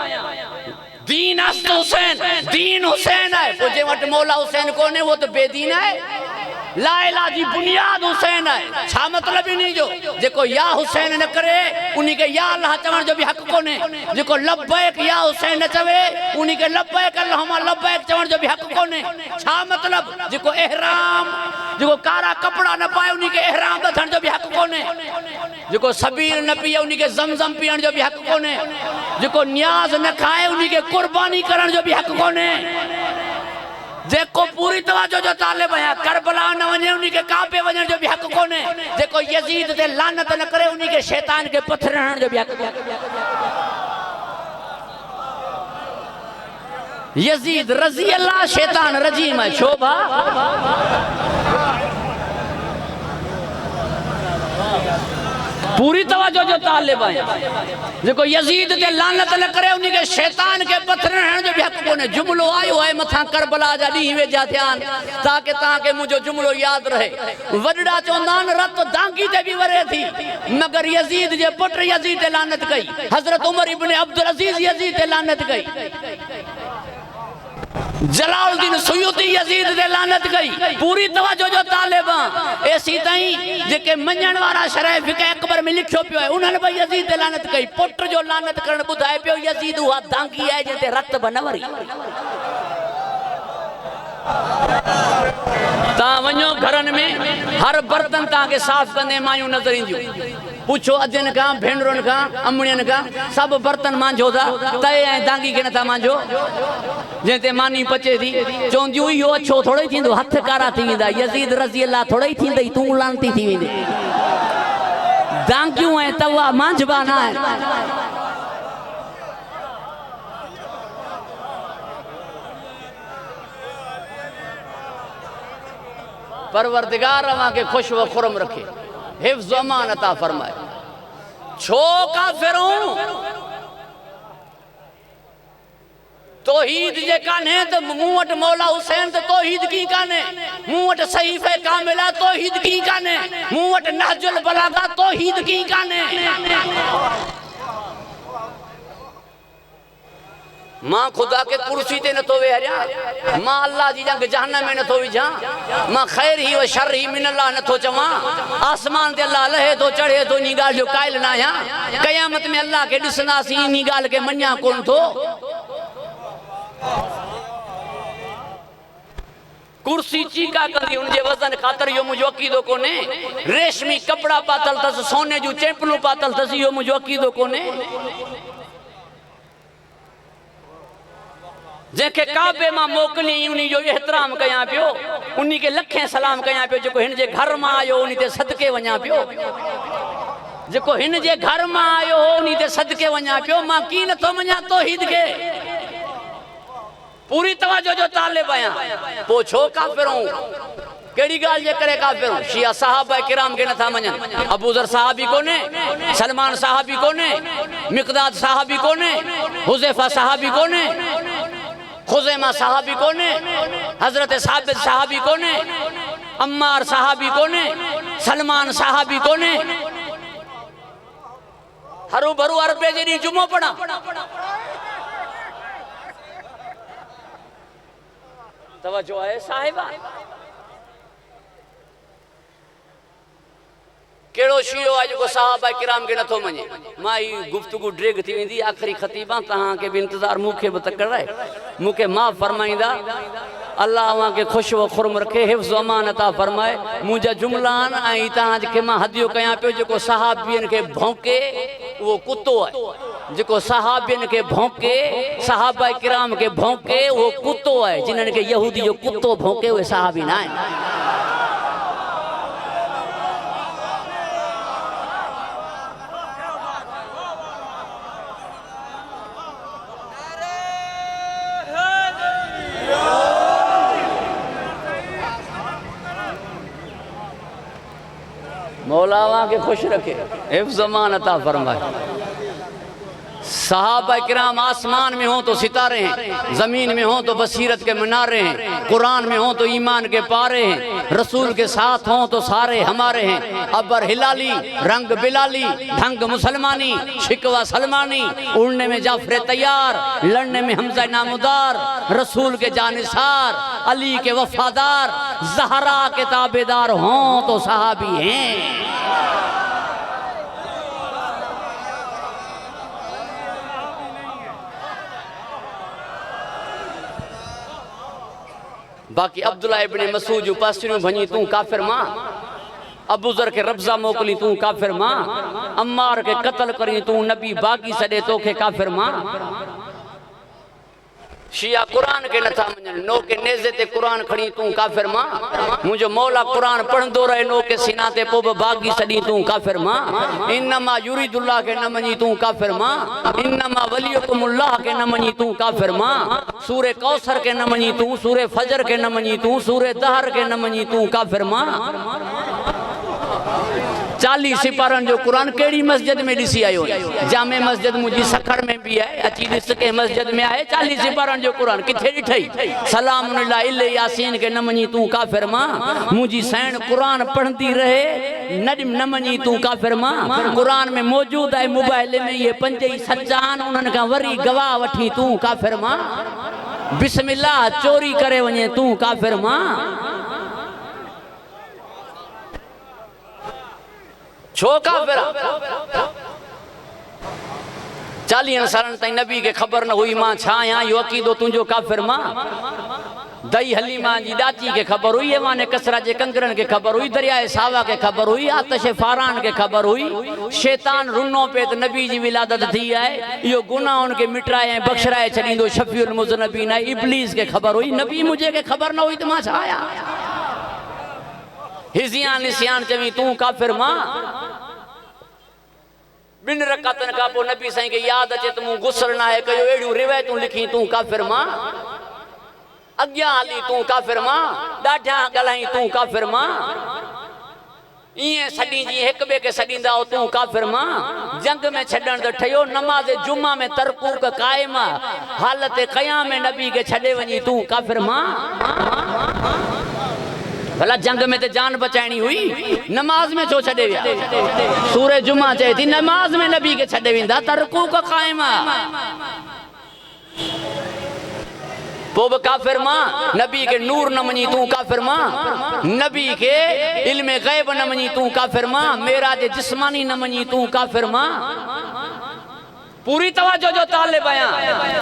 [SPEAKER 1] दीन अस्त हुसैन, दीन हुसैन है। तो जे वट मौला हुसैन कोने वो तो बेदीन है। ला इलाहा जी बुनियाद हुसैन है। छा मतलब ही नहीं जो जेको या हुसैन न करे उन्हीं के या अल्लाह चवण जो भी हक कोने। जेको लब्बैक या हुसैन न चवे उन्हीं के लब्बैक अल्लाहुम्मा लब्बैक चवण जो भी हक कोने। छा मतलब? जेको एहराम, जेको कारा कपड़ा न पाए उन्हीं के एहराम बधण जो भी हक कोने। जेको सबीर न पिए उन्हीं के ज़मज़म पीअण जो भी हक कोने। जेको न्याज़ न खाए उन्हीं के कुर्बानी करण जो भी हक कोने। जेको पूरी तवज्जो जो तालिब है, करबला न वने उन्हीं के काबे वजन जो भी हक कोने। जेको यजीद ते लानत न करे उन्हीं के शैतान के पत्थर हणण जो भी हक कोने। यजीद रजी अल्लाह, शैतान रजीम है। शोभा पूरी तवज्जो जो तालिब है। जेको यजीद ते लानत न करे उन्हीं के शैतान के पत्थर हणण जो भी हक कोने। जुमलो आयो है मथा करबला जा ॾींहं वेझा थियान ताकि तव्हांखे मुंहिंजो जुमलो यादि रहे। वॾड़ा चवंदा आहिनि रत दांगी ते बि वरे थी, मगर यजीद जे पुट यजीद ते लानत कई। हज़रत उमर इब्न अब्दुल अज़ीज़ यजीद ते लानत कई। जलालुद्दीन सुयूती यजीद ते लानत कई। पूरी तवज्जो जो तालिब ऐसी ताईं जेके मञण वारा शरह फिक़ह अकबर में लिखियो पियो है उन्हनि बि यजीद ते लानत कई। पुट जो लानत करण ॿुधाए पियो यजीद उहा दांगी आहे जिते रत बि न वरी। तव्हां वञो घरनि में हर बर्तन तव्हांखे साफ़ कंदे मायूं नज़र ईंदियूं। पुछो अजनि खां भेनरुनि खां अमड़ियुनि खां सभु बर्तन मांझो था, तए ऐं दांगी खे नथा मांझो। जंहिं ते मानी पचे थी चवंदियूं इहो अछो थोरो ई थींदो, हथ कारा थी वेंदा। यजीद रज़ी अल्लाह थोरो ई थींदई, तूं लानती थी वेंदे। दांगियूं ऐं तवा मांझबा न आहिनि। परवरदिगार अव्हांखे खुश व खुरम रखे, हिफ्ज़ अमान अता फरमाए। छो काफ़िरूं तौहीद जे कान्हे त मूं वटि मौला हुसैन त तौहीद की कान्हे। मूं वटि सहीफ़े कामिला तौहीद की कान्हे। मूं वटि नहजुल बलागा तौहीद की कान्हे। मां खुदा के कुर्सी ते नथो वेहारियां, मां अल्लाह जी जंग जहन्नम में नथो विझां, मां खैर ही व शर ही मिन अल्लाह नथो चवां। आसमान ते अल्लाह लहे थो चढ़े थो, इन ॻाल्हि जो क़ाइल न आहियां। क़यामत में अल्लाह खे ॾिसंदासीं, इन ॻाल्हि खे मञां कोन थो। कुर्सी चीका कंदी उनजे वज़न ख़ातिर इहो मुंहिंजो अक़ीदो कोन्हे। रेशमी कपड़ा पातल अथसि, सोने जूं चैंपलूं पातल अथसि, इहो मुंहिंजो अक़ीदो कोन्हे। जंहिंखे काबे मां मोकिली उन जो एहतराम कयां पियो, उन खे लखें सलाम कयां पियो। जेको हिन जे घर मां आयो उन ते सदके वञां पियो। जेको हिन जे घर मां आयो हो उन ते सदके वञां पियो। मां की नथो मञां तौहीद खे। पूरी तवज्जो जो तालिब आहियां। पोइ छो काफ़िरूं? कहिड़ी ॻाल्हि जे करे काफ़िरूं? शिया सहाबा किराम खे नथा मञनि। अबू ज़र साहबी कोन्हे, सलमान साहबी कोन्हे, मिक़दाद साहबी कोन्हे, हुज़ैफा साहबी कोन्हे, खुज़ैमा साहबी कोने, हजरत साबित साहबी कोने, अम्मार साहबी कोने, सलमान साहबी कोने। हरू भरू अरबे जे ॾींहुं जुमो पढ़ा। तवज्जो आहे साहिबा? कहिड़ो शियो आहे जेको सहाबा किराम खे नथो मञे? मां ही गुफ्तगू ड्रेग थी वेंदी। आख़िरी ख़तीबा तव्हांखे बि इंतज़ार, मूंखे बि तकड़ आहे। मूंखे माफ़ फरमाईंदा अल्लाह वहाँ के खुश व खुरम रखे, हिफ्ज़ अमान अता फरमाए। मुझा जुमला आई तहां के मां हदियो कया पे जो सहाबियन के भौंके वो कुत्तो है, जो सहाबियन के भौंके सहाबा किराम के भौंके वो कुत्तो है। जिन्हनि के यहूदी जो कुत्तो भौंके वो सहाबी ना है। मौला वहाँ के खुश रखे, हिफ्ज़ अमान अता फरमाए। सहाबा किराम आसमान में हो तो सितारे हैं, जमीन में हो तो बसीरत के मीनारे हैं, कुरान में हो तो ईमान के पारे हैं, रसूल के साथ हो तो सारे हमारे हैं। अबर हिलाली रंग बिलाली, ढंग मुसलमानी शिकवा सलमानी, उड़ने में जाफरे तैयार, लड़ने में हमजा नामुदार, रसूल के जानिसार, अली के वफादार, ज़हरा के ताबेदार हो तो सहाबी हैं। बाकी अब्दुल्ला इब्ने मसूद जो पासियों भनी तू काफिर मां, अबू ज़र के रब्जा मोकली तू काफिर मां, अम्मार के कत्ल करी तू नबी बाकी सदे तो के काफिर मां। शिया कुरान के नथा मञन, नो के नेज़े ते कुरान खड़ी तू काफिर मां। मुझो मौला कुरान पढ़ंदो रहे नो के सीना ते पोब बागी सदी तू काफिर मां। इन्नमा युरिदुल्लाह के न मञी तू काफिर मां, इन्नमा वलियुकुमुल्लाह के न मञी तू काफिर मां। सूरे कौसर के न मञी तू, सूरे फजर के न मञी तू, सूरे दहर के न मञी तू काफिर मां। 40 सिपारन जो कुरान केड़ी मस्जिद में दिसी आयो, जामे मस्जिद मुझी सखड़ में भी है, अची दिस के मस्जिद में आए। 40 सिपारन जो कुरान किथे दिठई, सलाम इल्ले यासीन के न मञी तू काफिर मां। मुझी सैन कुरान पढ़ती रहे न मञी तू काफिर मां। कुरान में मौजूद है मोबाइल में ये पंजई सच्चान, उन्हनि का वरी गवाह वठी तू काफिर मां। बिस्मिल्लाह चोरी करे वने तू काफिर मां। छो काफिर 40 सालन ताईं नबी के खबर न हुई मां छा आहियां, यो अकीदो तुंहिंजो काफिर मां। दई हलीमा जी ॾाची के खबर हुई, एवाने कसरा जे कंगरन के खबर हुई, दरियाए सावा के खबर हुई, आतश फारान के खबर हुई। शैतान रुनो पे त नबी जी विलादत थी है, यो गुनाह उनके मिटाए बख्शराए छॾींदो शफीउल मुज़नबीन। इब्लीस के खबर हुई, नबी मुझे के खबर न हुई त मां छा आहियां। हिज़ियान निसियान चवी तू काफिर मां। बिन रकातन का पो नबी साईं के याद अचे त मूं गुस्ल ना है कयो, एड़ियूं रिवायतूं लिखी तू काफिर मां। अग्यां हली तू काफिर मां, ॾाढा ॻाल्हाई तू काफिर मां। इएं सॾी जी हिक ॿिए के सॾींदा हो तू काफिर मां। जंग में छॾण त ठहियो, नमाज़ जुमा में तरकूक क़ाइम, हालत क़याम में नबी के छॾे वञी तू काफिर मां। भला जंग में तो जान बचाइणी हुई, नमाज में छो छॾे विया। सूरे जुमा चए थी नमाज में नबी के छॾे वेंदा, तरकूक क़ाइम। पो बि काफिर मां। नबी के नूर न मञी तू काफिर मां, नबी के इल्म गैब न मञी तू काफिर मां, मेराज जिस्मानी न मञी तू काफिर मां। पूरी तवज्जो जो तालिब आया,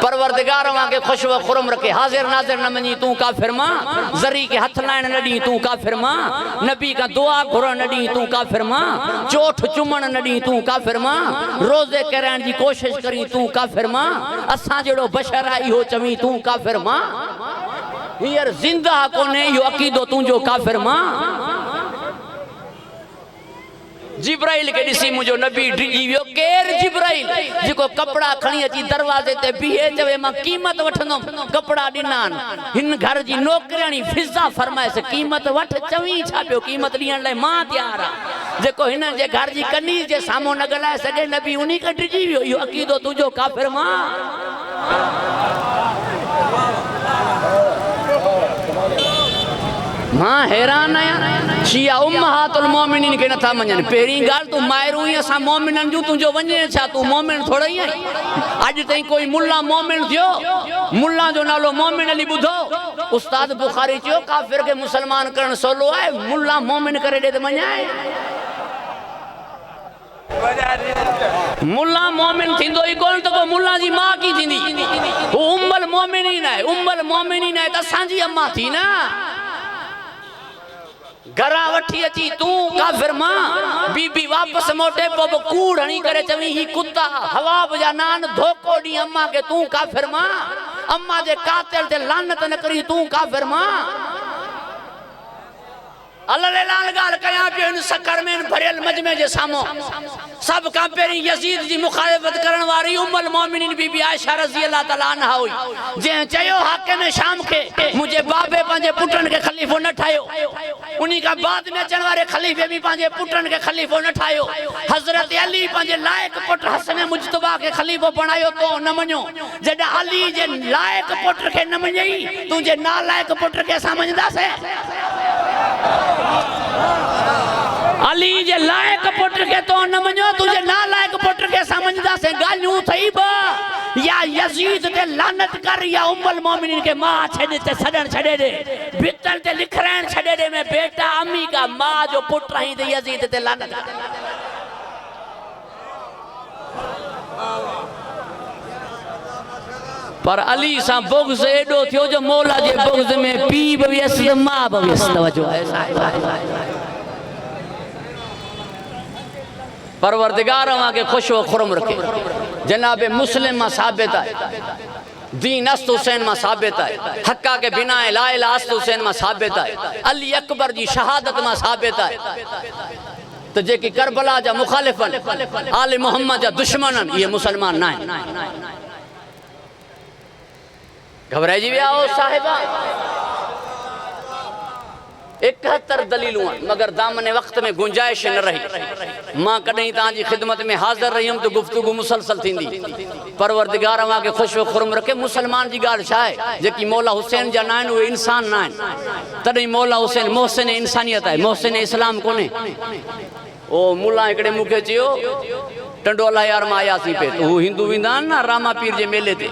[SPEAKER 1] परवरदिगार वहां के खुश व खुरम रखे, हाजिर नाजिर न मञी तू काफिर मां। जरी के हथ लाइण न ॾी तू काफिर मां, नबी का दुआ घुरण न ॾी तू काफिर मां, चोठ चुमण न ॾी तू काफिर मां, रोज़े कराइण जी कोशिश करी तू काफिर मां। असां जहिड़ो बशर आहे इहो चवी तू काफिर मां। हींअर ज़िंदा कोन्हे इहो अक़ीदो तुंहिंजो काफिर मां। जिब्राइल के दिसी मुझो नबी डिजी वियो। केर जिब्राइल जिको कपड़ा खणी अची दरवाजे ते बीहे चवे मां कीमत वठंदम, कपड़ा ॾिनान। हिन घर जी नौकराणी फिज़ा फरमाइस कीमत वठ, चवी छा पियो कीमत ॾियण लाइ मां तैयार आ। जेको हिन जे घर जी कनीज जे साम्हूं न ॻाल्हाए सघे, नबी उन्ही के डिजी वियो। इहो अक़ीदो तुंहिंजो काफिर मां। मां हैरान आहियां, शिया उम्महातुल मोमिनीन के नथा मञनि। पहिरीं ॻाल्हि तूं मायरूं ई असां मोमिननि जूं, तुंहिंजो वञे छा, तूं मोमिन थोड़ा ई आहीं। अॼु ताईं कोई मुल्ला मोमिन थियो? मुल्ला जो नालो मोमिन अली ॿुधो? उस्ताद बुखारी चयो काफिर के मुसलमान करण सवलो आहे, मुल्ला मोमिन करे ॾे त मञाए। मुल्ला मोमिन थींदो ई कोन त पोइ मुल्ला जी मां की थींदी? उम्मल मोमिनीन आहे, उम्मुल मोमिनीन है त सांजी अम्मा थी ना घरा वठी अची तू काफिर मां बीबी वापस मोटे पो कूड़ हणी करे चवी ही कुत्ता हवा बजा नान धोको दी अम्मा के तू काफिर मां अम्मा जे कातिल ते लानत न करी तू काफिर मां अल्लाह लाल गाल कया पियो इन सकर में भरियल मजमे जे सामो सब का पेरी यजीद जी मुखालिफत करन वारी उम्मुल मोमिनीन बीबी आयशा रजी अल्लाह तआला अन्हा हुई जे चयो हाकिम शाम के मुझे बाबे पंजे पुटन के खलीफो न ठायो उन्हीं का बाद में अचण वारे खलीफे भी पंजे पुटन के खलीफो न ठायो हजरत अली पंजे लायक पुट हसन मुजतबा के खलीफो बनायो तो न मन्यो जडा अली जे लायक पुट के न मन्यई तुझे नालायक पुट के समझदा से अली जे लायक पुट के तो न मन्यो तुझे नालायक पुट के समझदा से गालियूं थई बा या यजीद ते लानत कर या उम्मुल मोमिनीन के मां छड़े ते सडन छड़े दे भीतर ते लिखरान छड़े दे मैं बेटा अम्मी का मां जो पुट रही ते यजीद ते लानत पर अली सा बुग़्ज़ एडो थियो जो मौला जे बुग़्ज़ में पी बवियस मां बवियस तवज्जो है परवरदिगार वहां के खुश व खुरम रखे जनाब मुस्लिम में साबित है दीन अस्त हुसैन में साबित है हक्का के बिना ला इलाहा अस्त हुसैन में साबित है अली अकबर जी शहादत में साबित है तो जेकी करबला जा मुखालिफन आले मोहम्मद जा दुश्मनन ये मुसलमान ना घबराई जी विया हो साहिबा 71 दलीलूं मगर दामने वक्त में गुंजाइश न रही मां कहीं ताजी खिदमत में हाजिर रही तो गुफ्तगू मुसलसल थींदी परवरदिगार वहां के खुश व खुरम रखे मुसलमान जी गाल छाए जेकी मौला हुसैन जा नाइन वो इंसान नाइन तड़ी मौला हुसैन मोहसिन इंसानियत है मोहसिन इस्लाम कोने ओ मुला एकड़े मुखे चियो टंडोला यार मां आयासी पे तो हिंदू विंदा ना रामा पीर जे मेले ते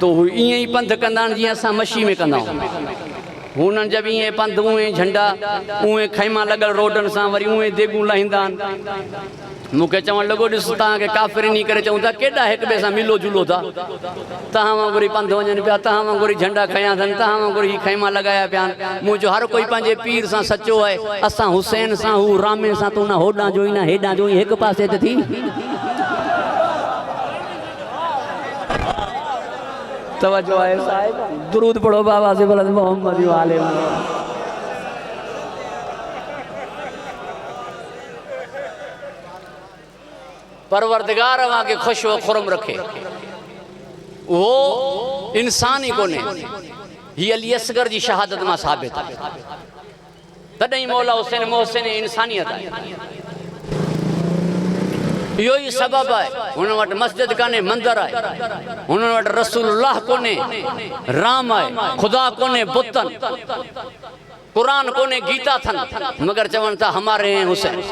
[SPEAKER 1] तो इं ही पंध कंदा जी असा मशी में कंदा हुनन जब इं पंध उए झंडा उए खैमा लगल रोडन सा वरी उए देगू लहिंदा मुखे चवण लगो दिस ता के काफिर नहीं करे चऊं ता केडा एक बे सा मिलो जुलो था ता वांगुरी पंध वजन पिया ता वांगुरी झंडा खया थन ता वांगुरी खैमा लगाया पिया मुझो हर कोई पंजे पीर सा सच्चो है असा हुसैन सा हु रामे सा तू ना होडा जोई ना हेडा जोई एक पासे ते थी तवज्जो है साहिब दुरूद पढ़ो बाबा से बुलंद मोहम्मद वाले परवरदिगार वहां के खुश व खुरम रखे वो इंसान ही कोने ही अली असगर जी शहादत में साबित तदई मौला हुसैन मोहसिन इंसानियत है यो ही सबब है उन वट मस्जिद काने मंदिर है उन वट रसूलुल्लाह कोने राम है खुदा कोने बुतन कुरान कोने गीता थन मगर चवन था हमारे हैं हुसैन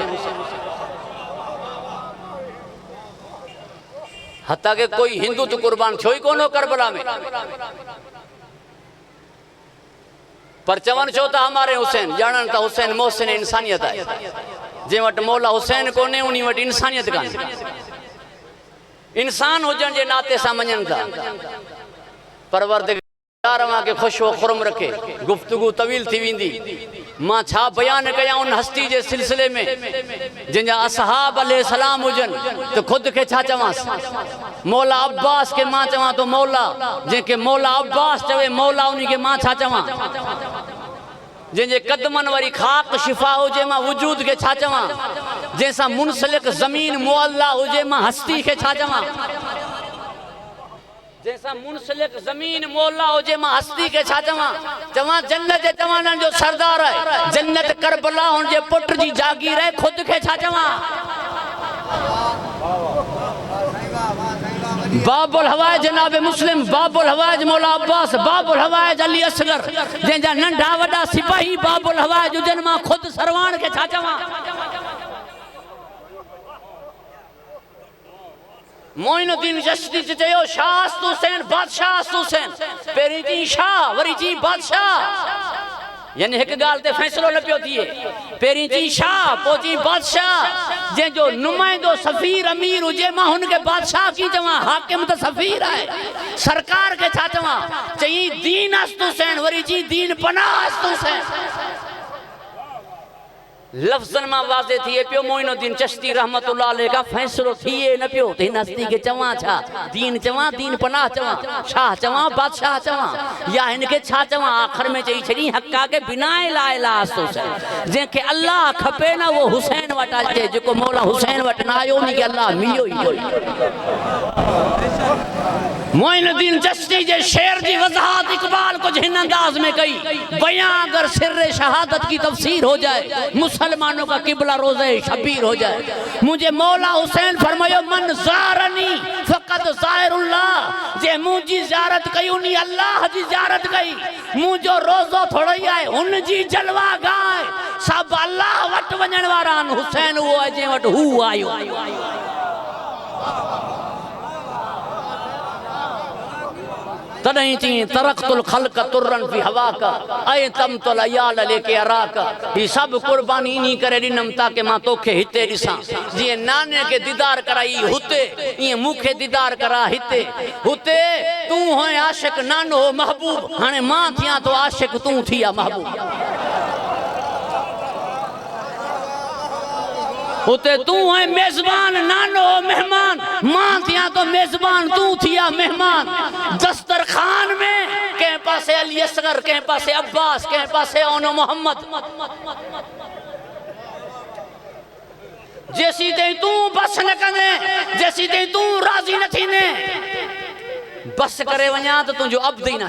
[SPEAKER 1] हत्ता के कोई हिंदू तो कुर्बान छो ही कोनो करबला में पर चवन छो था हमारे हुसैन जानन था हुसैन मोहसिन इंसानियत है जे वट मौला हुसैन कोने उनी वट इंसानियत काने इंसान हुजन जे नाते सा मञन था परवरदिगार वहां के खुश व खुरम रखे गुफ्तगू तवील थी विंदी मां छा बयान कया उन हस्ती जे सिलसिले में जिनजा असहाब अलैहिस्सलाम हुजन तो खुद के छा चवास मौला अब्बास के मां चवा तो मौला जेके मौला अब्बास चवे मौला उनी के मां छा चवा जे कदमन वारी खाक शिफा हुजे मां वजूद के छा चवा जैसा मुनसलिक जमीन मुअल्ला हुजे मां हस्ती के छा चवा जैसा मुनसलिक जमीन मुअल्ला हुजे मां हस्ती के छा चवा चवा जन्नत जे जवानन जो सरदार है जन्नत करबला हुन जे पुट जी जागीर है खुद के छा चवा बाबुल हवाज जनाब मुस्लिम बाबुल हवाज मौला अब्बास बाबुल हवाज अली असगर जंहिंजा नंढा वॾा सिपाही बाबुल हवाज हुजन मां खुद सरवान के छा चवा मोइनुद्दीन चिश्ती चयो शाह हुसैन बादशाह हुसैन पेरी जी शाह वरी जी बादशाह यानी एक गाल ते फैसलो न पियो थिए। पहिरीं चई शाह पोइ चई बादशाह। जंहिंजो नुमाइंदो सफ़ीर अमीर हुजे मां हुनखे बादशाह की चवां, हाकिम त सफ़ीर आहे, सरकार खे छा चवां? चई दीन अस्तु हुसैन, वरी चई दीन पनाह अस्तु हुसैन। लफ्ज़न मां वाज़े थिए पियो मोइनुद्दीन चिश्ती रहमतुल्लाह अलैह का फैसलो थिए न पियो त हिन हस्ती खे चवां छा? दीन चवां, दीन पनाह चवां, शाह चवां, बादशाह चवां, या हिनखे छा चवां? आख़िर में चई छॾी हक़ा के बिना ला इलाहा हुसैन। जंहिंखे अल्लाह खपे न उहो हुसैन वटि अचे, जेको मौला हुसैन वटि न आयो उनखे अल्लाह मिलियो ई कोई। मोइनुद्दीन चिश्ती जे शेर जी वज़ाहत इक़बाल कुछ हिन अंदाज में कई, बयां अगर सिर्र शहादत की तफसीर हो जाए, मुसलमानों का किबला रोज़े शबीर हो जाए। मुझे मौला हुसैन फरमायो मन ज़ारनी फ़क़त ज़ाहिरुल्लाह, जे मुंहिंजी ज़ियारत कई उनी अल्लाह जी ज़ियारत कई। मुंहिंजो रोज़ो थोड़ी आहे हुन जी जलवा गाए, सभु अल्लाह वटि वञण वारा आहिनि, हुसैन उहो आहे जंहिं वटि हू आयो। तॾहिं चई तरक़तुल ख़ल्क़ तुर्रन फी हवाका ऐं तमतुल अयाल लेके अराका। ही सभु क़ुर्बानी इन्ही करे ॾिनमि ताकि मां तोखे हिते ॾिसां। जीअं नाने खे दीदार कराई हुते, ईअं मूंखे दीदार करा हिते। हुते तूं होए आशिक़, नानो हो महबूब, हाणे मां थियां तो आशिक़, तूं थी आ महबूब। उते तू है मेजबान, नानो मेहमान, मां थिया तो मेजबान, तू थिया मेहमान। दस्तरखान में के पासे अली असगर, के पासे अब्बास, के पासे ओनो मोहम्मद। जैसी ते तू बस न कने, जैसी ते तू राजी न थीने, बस करे वञा तो तुंहिंजो अब्द ही ना।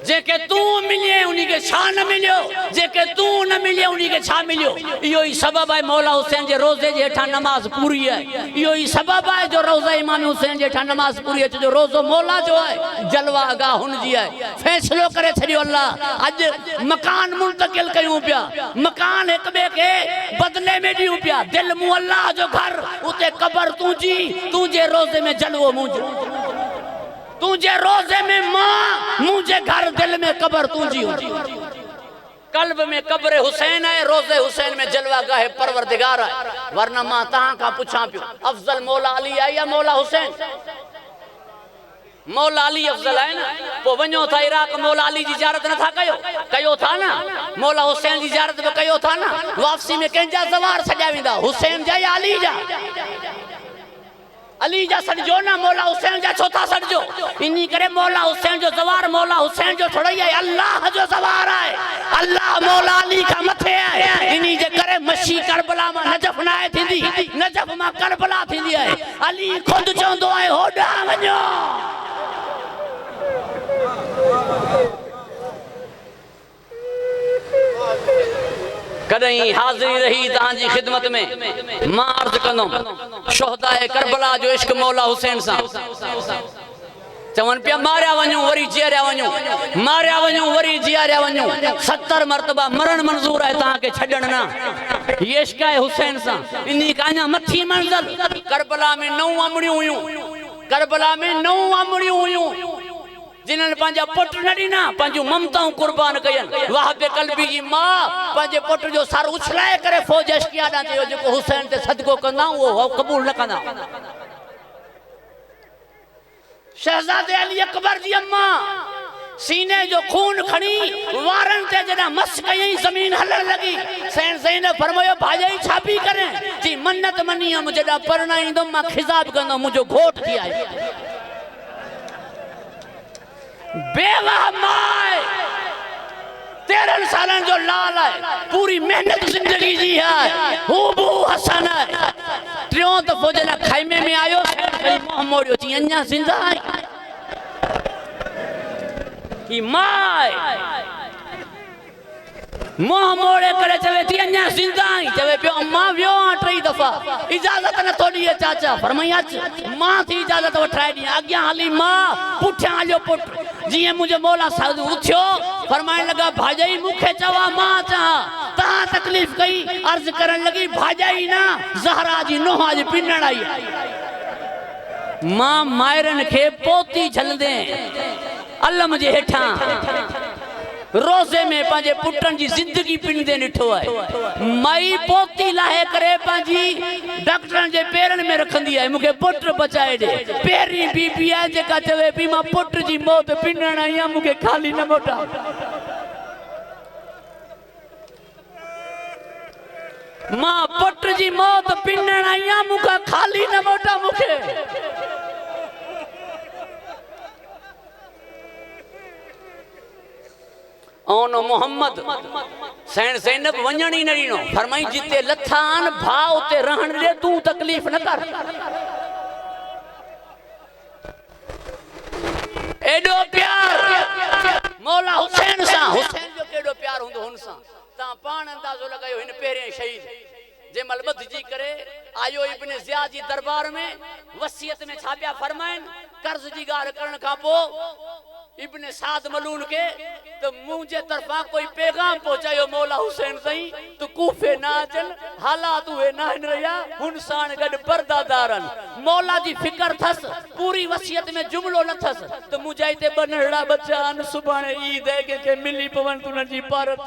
[SPEAKER 1] जेके तू मिले उन्हीं के छा न मिलियो, जेके तू न मिले उन्हीं के छा मिलियो। इहो ही सबब है मौला हुसैन जे रोज़े जे हेठां नमाज पूरी है। इहो ही सबब है जो रोज़ा इमाम हुसैन जे हेठां नमाज पूरी है, जो रोज़ो मौला जो है जलवा गाह हुन जी है। फैसलो करे छड़ियो अल्लाह। अज मकान मुंतकिल कयूं पिया, मकान एक बे के बदले में दियूं पिया। दिल मु अल्लाह जो घर, उते कब्र तुंहिंजी, तुंहिंजे रोज़े में जलवो मुंहिंजो। तुझे रोज़े में मां, मुझे घर, दिल में कब्र तुझी। कल्ब में कब्र हुसैन है, रोज़े हुसैन में जलवा गाहे परवरदिगार है। वरना मां तहां का पुछां पियो, अफजल मौला अली है या मौला हुसैन? मौला अली अफजल है ना। पो वञो था इराक, मौला अली जी ज़ियारत न था कयो था ना, मौला हुसैन जी ज़ियारत भी कयो था ना। वापसी में कंहिंजा ज़वार सॼा वेंदा, हुसैन जा या अली जा? अली जा सॾजो ना, मौला हुसैन जा छो था सॾजो? इन्ही करे मौला हुसैन जो ज़वार मौला हुसैन जो थोड़ी है, अल्लाह जो ज़वार है। अल्लाह मौला अली का मथे है। इन्ही जे करे मशी करबला में नजफ ना है थींदी, नजफ में करबला थींदी है। अली खुद चवंदो है होॾा वञो। कदई हाज़िरी रही तहांजी खिदमत में, मां अर्ज़ कंदुमि शोहदाए करबला जो इश्क मौला हुसैन सां। चवन पिया मारिया वञूं वरी जीअरिया वञूं, मारिया वञूं वरी जीअरिया वञूं। 70 मरतबा मरण मंज़ूर है तहांखे छॾण ना। ये इश्क है हुसैन सां। इन्ही का अञा मथी मंज़िल करबला में 9 अमड़ियूं हुयूं, करबला में 9 अमड़ियूं हुयूं, जिन्हनि पंहिंजा पुट न ॾिना, पंहिंजूं ममताऊं कुर्बान कयनि। वाहबे कल्बी जी मां पंहिंजे पुट जो सर उछलाए करे फौज अशकिया ॾांहुं चयो, जेको हुसैन ते सदको कंदा उहो क़बूल न कंदा। शहज़ादे अली अकबर जी अम्मा सीने जो खून खणी वारनि ते जॾहिं मस कयईं, ज़मीन हलण लॻी। सैन ज़ैनब फरमायो भाॼाई छा पई करे? जी मन्नत मनी हुअमि, जॾहिं परणाईंदुमि मां खिज़ाब कंदुमि, मुंहिंजो घोट थी आई। बेवाह माए 13 सालन जो लाल है, पूरी मेहनत जिंदगी जी है, हूबू हसन है। टियों दफ़ो जॾहिं ख़ैमे में आयो, मुंहुं मोड़ियो, चई अञा ज़िंदा आई? की माए मुंहुं मोड़े करे चवे थी अञा ज़िंदा आई? चवे पियो अम्मा वियो आहियां 3 दफ़ा, इजाज़त नथो ॾिए चाचा। फरमाई अच, मां थी इजाज़त वठाए ॾियां। अॻियां हली मां, पुठियां हलियो पुट। जीअं मुंहिंजो मौला साहिब उथियो, फरमाइण लॻा भाॼाई मूंखे चवा मां चाहां, तहां तकलीफ़ कई। अर्ज़ करण लॻी भाॼाई ना, ज़हरा जी नुंहुं अॼु पिनण आई। मां माइरनि खे पोती झलंदे अलम जे हेठां रोज़े में पंहिंजे पुटनि जी ज़िंदगी पिनदे ॾिठो आहे। माई पोती लाहे करे पंहिंजी डॉक्टरनि जे पेरनि में रखंदी आहे, मूंखे पुट बचाए ॾे। पहिरीं बीबी आहे जेका चवे पई मां पुट जी मौत पिनण आई आहियां, मूंखे ख़ाली न मोटा। मां पुट जी मौत पिनण आई आहियां, मूंखां ख़ाली न मोटा। मूंखे ओन मोहम्मद सैन ज़ैनब वञण ही न ॾिनो, फरमाई जिते लथा आन भाउ उते रहण ॾे, तूं तकलीफ़ न कर। एॾो प्यार मौला हुसैन सां, हुसैन जो केॾो प्यार हूंदो हुन सां, तव्हां पाण अंदाज़ो लॻायो। हिन पहिरें शहीद जंहिं महिल ॿधिजी करे आयो इब्न ज़ियाद जी दरबार में, वसियत में छा पिया फरमाइनि, कर्ज़ जी ॻाल्हि करण खां पोइ इब्न साद मलून के तो मुझे तरफा कोई पैगाम पहुंचायो, मौला हुसैन सही तू कूफे ना अचन, हालात हुए ना हिन रहिया हुन साण गॾु परदादारन। मौला जी फिकर थस, पूरी वसियत में जुमलो न थस तो मुझे हिते ॿ नंढड़ा बच्चा आहिनि, सुभाणे ईद है के मिली पवन तुन जी पारत।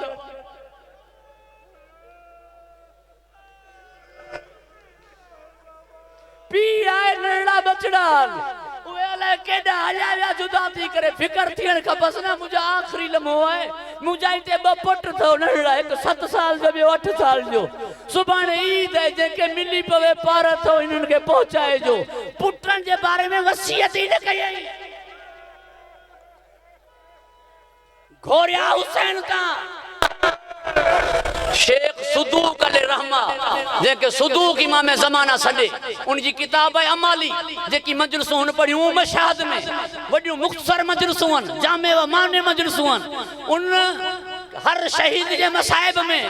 [SPEAKER 1] पी आए नंढड़ा बचड़ा केॾा हलिया विया जुदा थी करे, फिकर थियण खपसि न। मुंहिंजो आख़िरी लम्हो आहे, मुंहिंजा हिते ॿ पुट अथव नंढड़ा, हिकु 7 साल जो ॿियो 8 साल जो। सुभाणे ईद आहे, जंहिंखे मिली पवे पार अथव हिननि खे पहुचाइजो। पुटनि जे बारे में वसियत ई न कयई, घोरिया हुसैन तां। शेख सुदूक अले रहमा जेके सुदूक इमाम ज़माना सॾे, उनजी किताब है अमाली, जेकी मजलिसूं हुन पढ़ियूं मशहद में, वॾियूं मुख़्तसर मजलिसूं आहिनि, जामे व माने मजलिसूं आहिनि। उन हर शहीद जे मसाइब में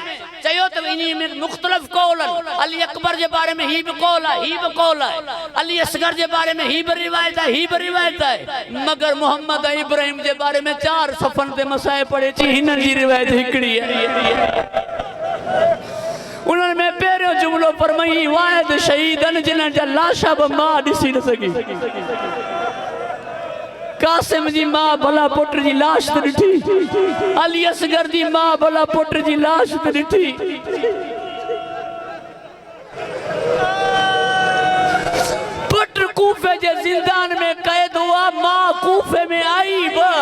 [SPEAKER 1] चयो त इन्ही में मुख़्तलिफ़ कौल आहिनि। अली अकबर जे बारे में ही बि कौल आहे, ही बि कौल आहे। अली असगर जे बारे में ही बि रिवायत आहे, ही बि रिवायत आहे। मगर मोहम्मद इब्राहिम जे बारे में 4 सफ़न ते मसाइब पढ़े थी, हिननि जी रिवायत हिकिड़ी आहे। उन्हनि में पहिरियों जुमिलो फरमाई, वाहिद शहीदनि जिन्हनि जा लाशा बि मां ॾिसी न सघी। कासिम जी मां भला पुट जी लाश त ॾिठी, अली असगर जी मां भला पुट जी लाश त ॾिठी। पुट कूफे जे ज़िंदान में कैद हुआ, मां कूफे में आई बा,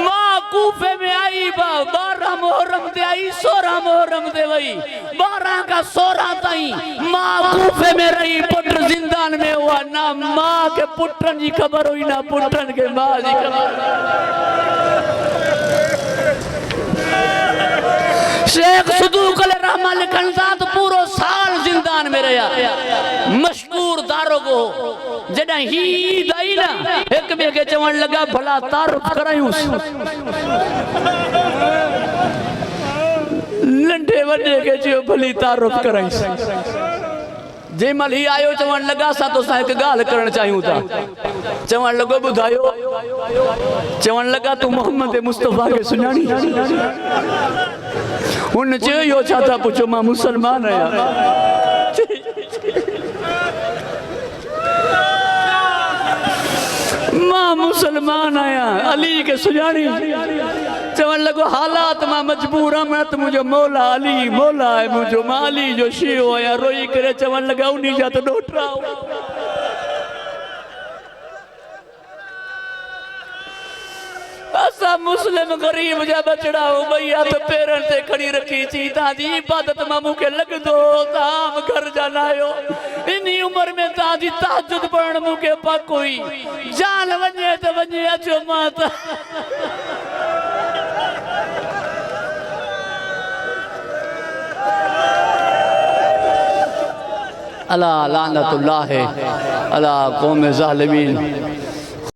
[SPEAKER 1] मां कूफे में आई बा। 12 मुहर्रम ते आई, 16 मुहर्रम ते वई, 12 का 16 ताईं मां कूफे में रही, पुट ज़िंदान में हुआ। ना मां के पुटन जी खबर हुई, ना पुटन के मां जी खबर। शेख सुदूक अल रहमा लिखन था तो पूरो साल जिंदान में रहा, मशहूर दारोगो। जॾहिं ही दई ना एक ॿिए खे चवण लगा भला तारुफ करायूंसि, नंढे वॾे खे चयो भली तारुफ करायूंसि। जंहिं महिल ही आयो चवण लगा असां तोसां हिकु ॻाल्हि करणु चाहियूं था। चवण लॻो ॿुधायो, चवण लगा तूं मोहम्मद मुस्तफ़ा खे सुञाणी? हुन चयो इहो छा था पुछो, मां मुसलमान आहियां। मां मुसलमान आहियां, अली खे सुञाणी? चवण लॻो हालात मां मजबूर आहियां, त मुंहिंजो मौला अली मौला आहे मुंहिंजो, मां अली जो शियो आहियां। रोई करे चवण लॻा उन्ही जा त ॾोहिटा। असां मुस्लिम गरीब जा बचड़ा हो, ॿई हथ पेरनि ते खणी रखी थी, तव्हांजी इबादत मां मूंखे लॻंदो तव्हां घर जा न आहियो। इन उमिरि में तव्हांजी तहजुद पढ़ण मूंखे पक हुई। जान वञे त वञे, अचो मां त अला लानतुल्लाह अला कौम ज़ालिमीन।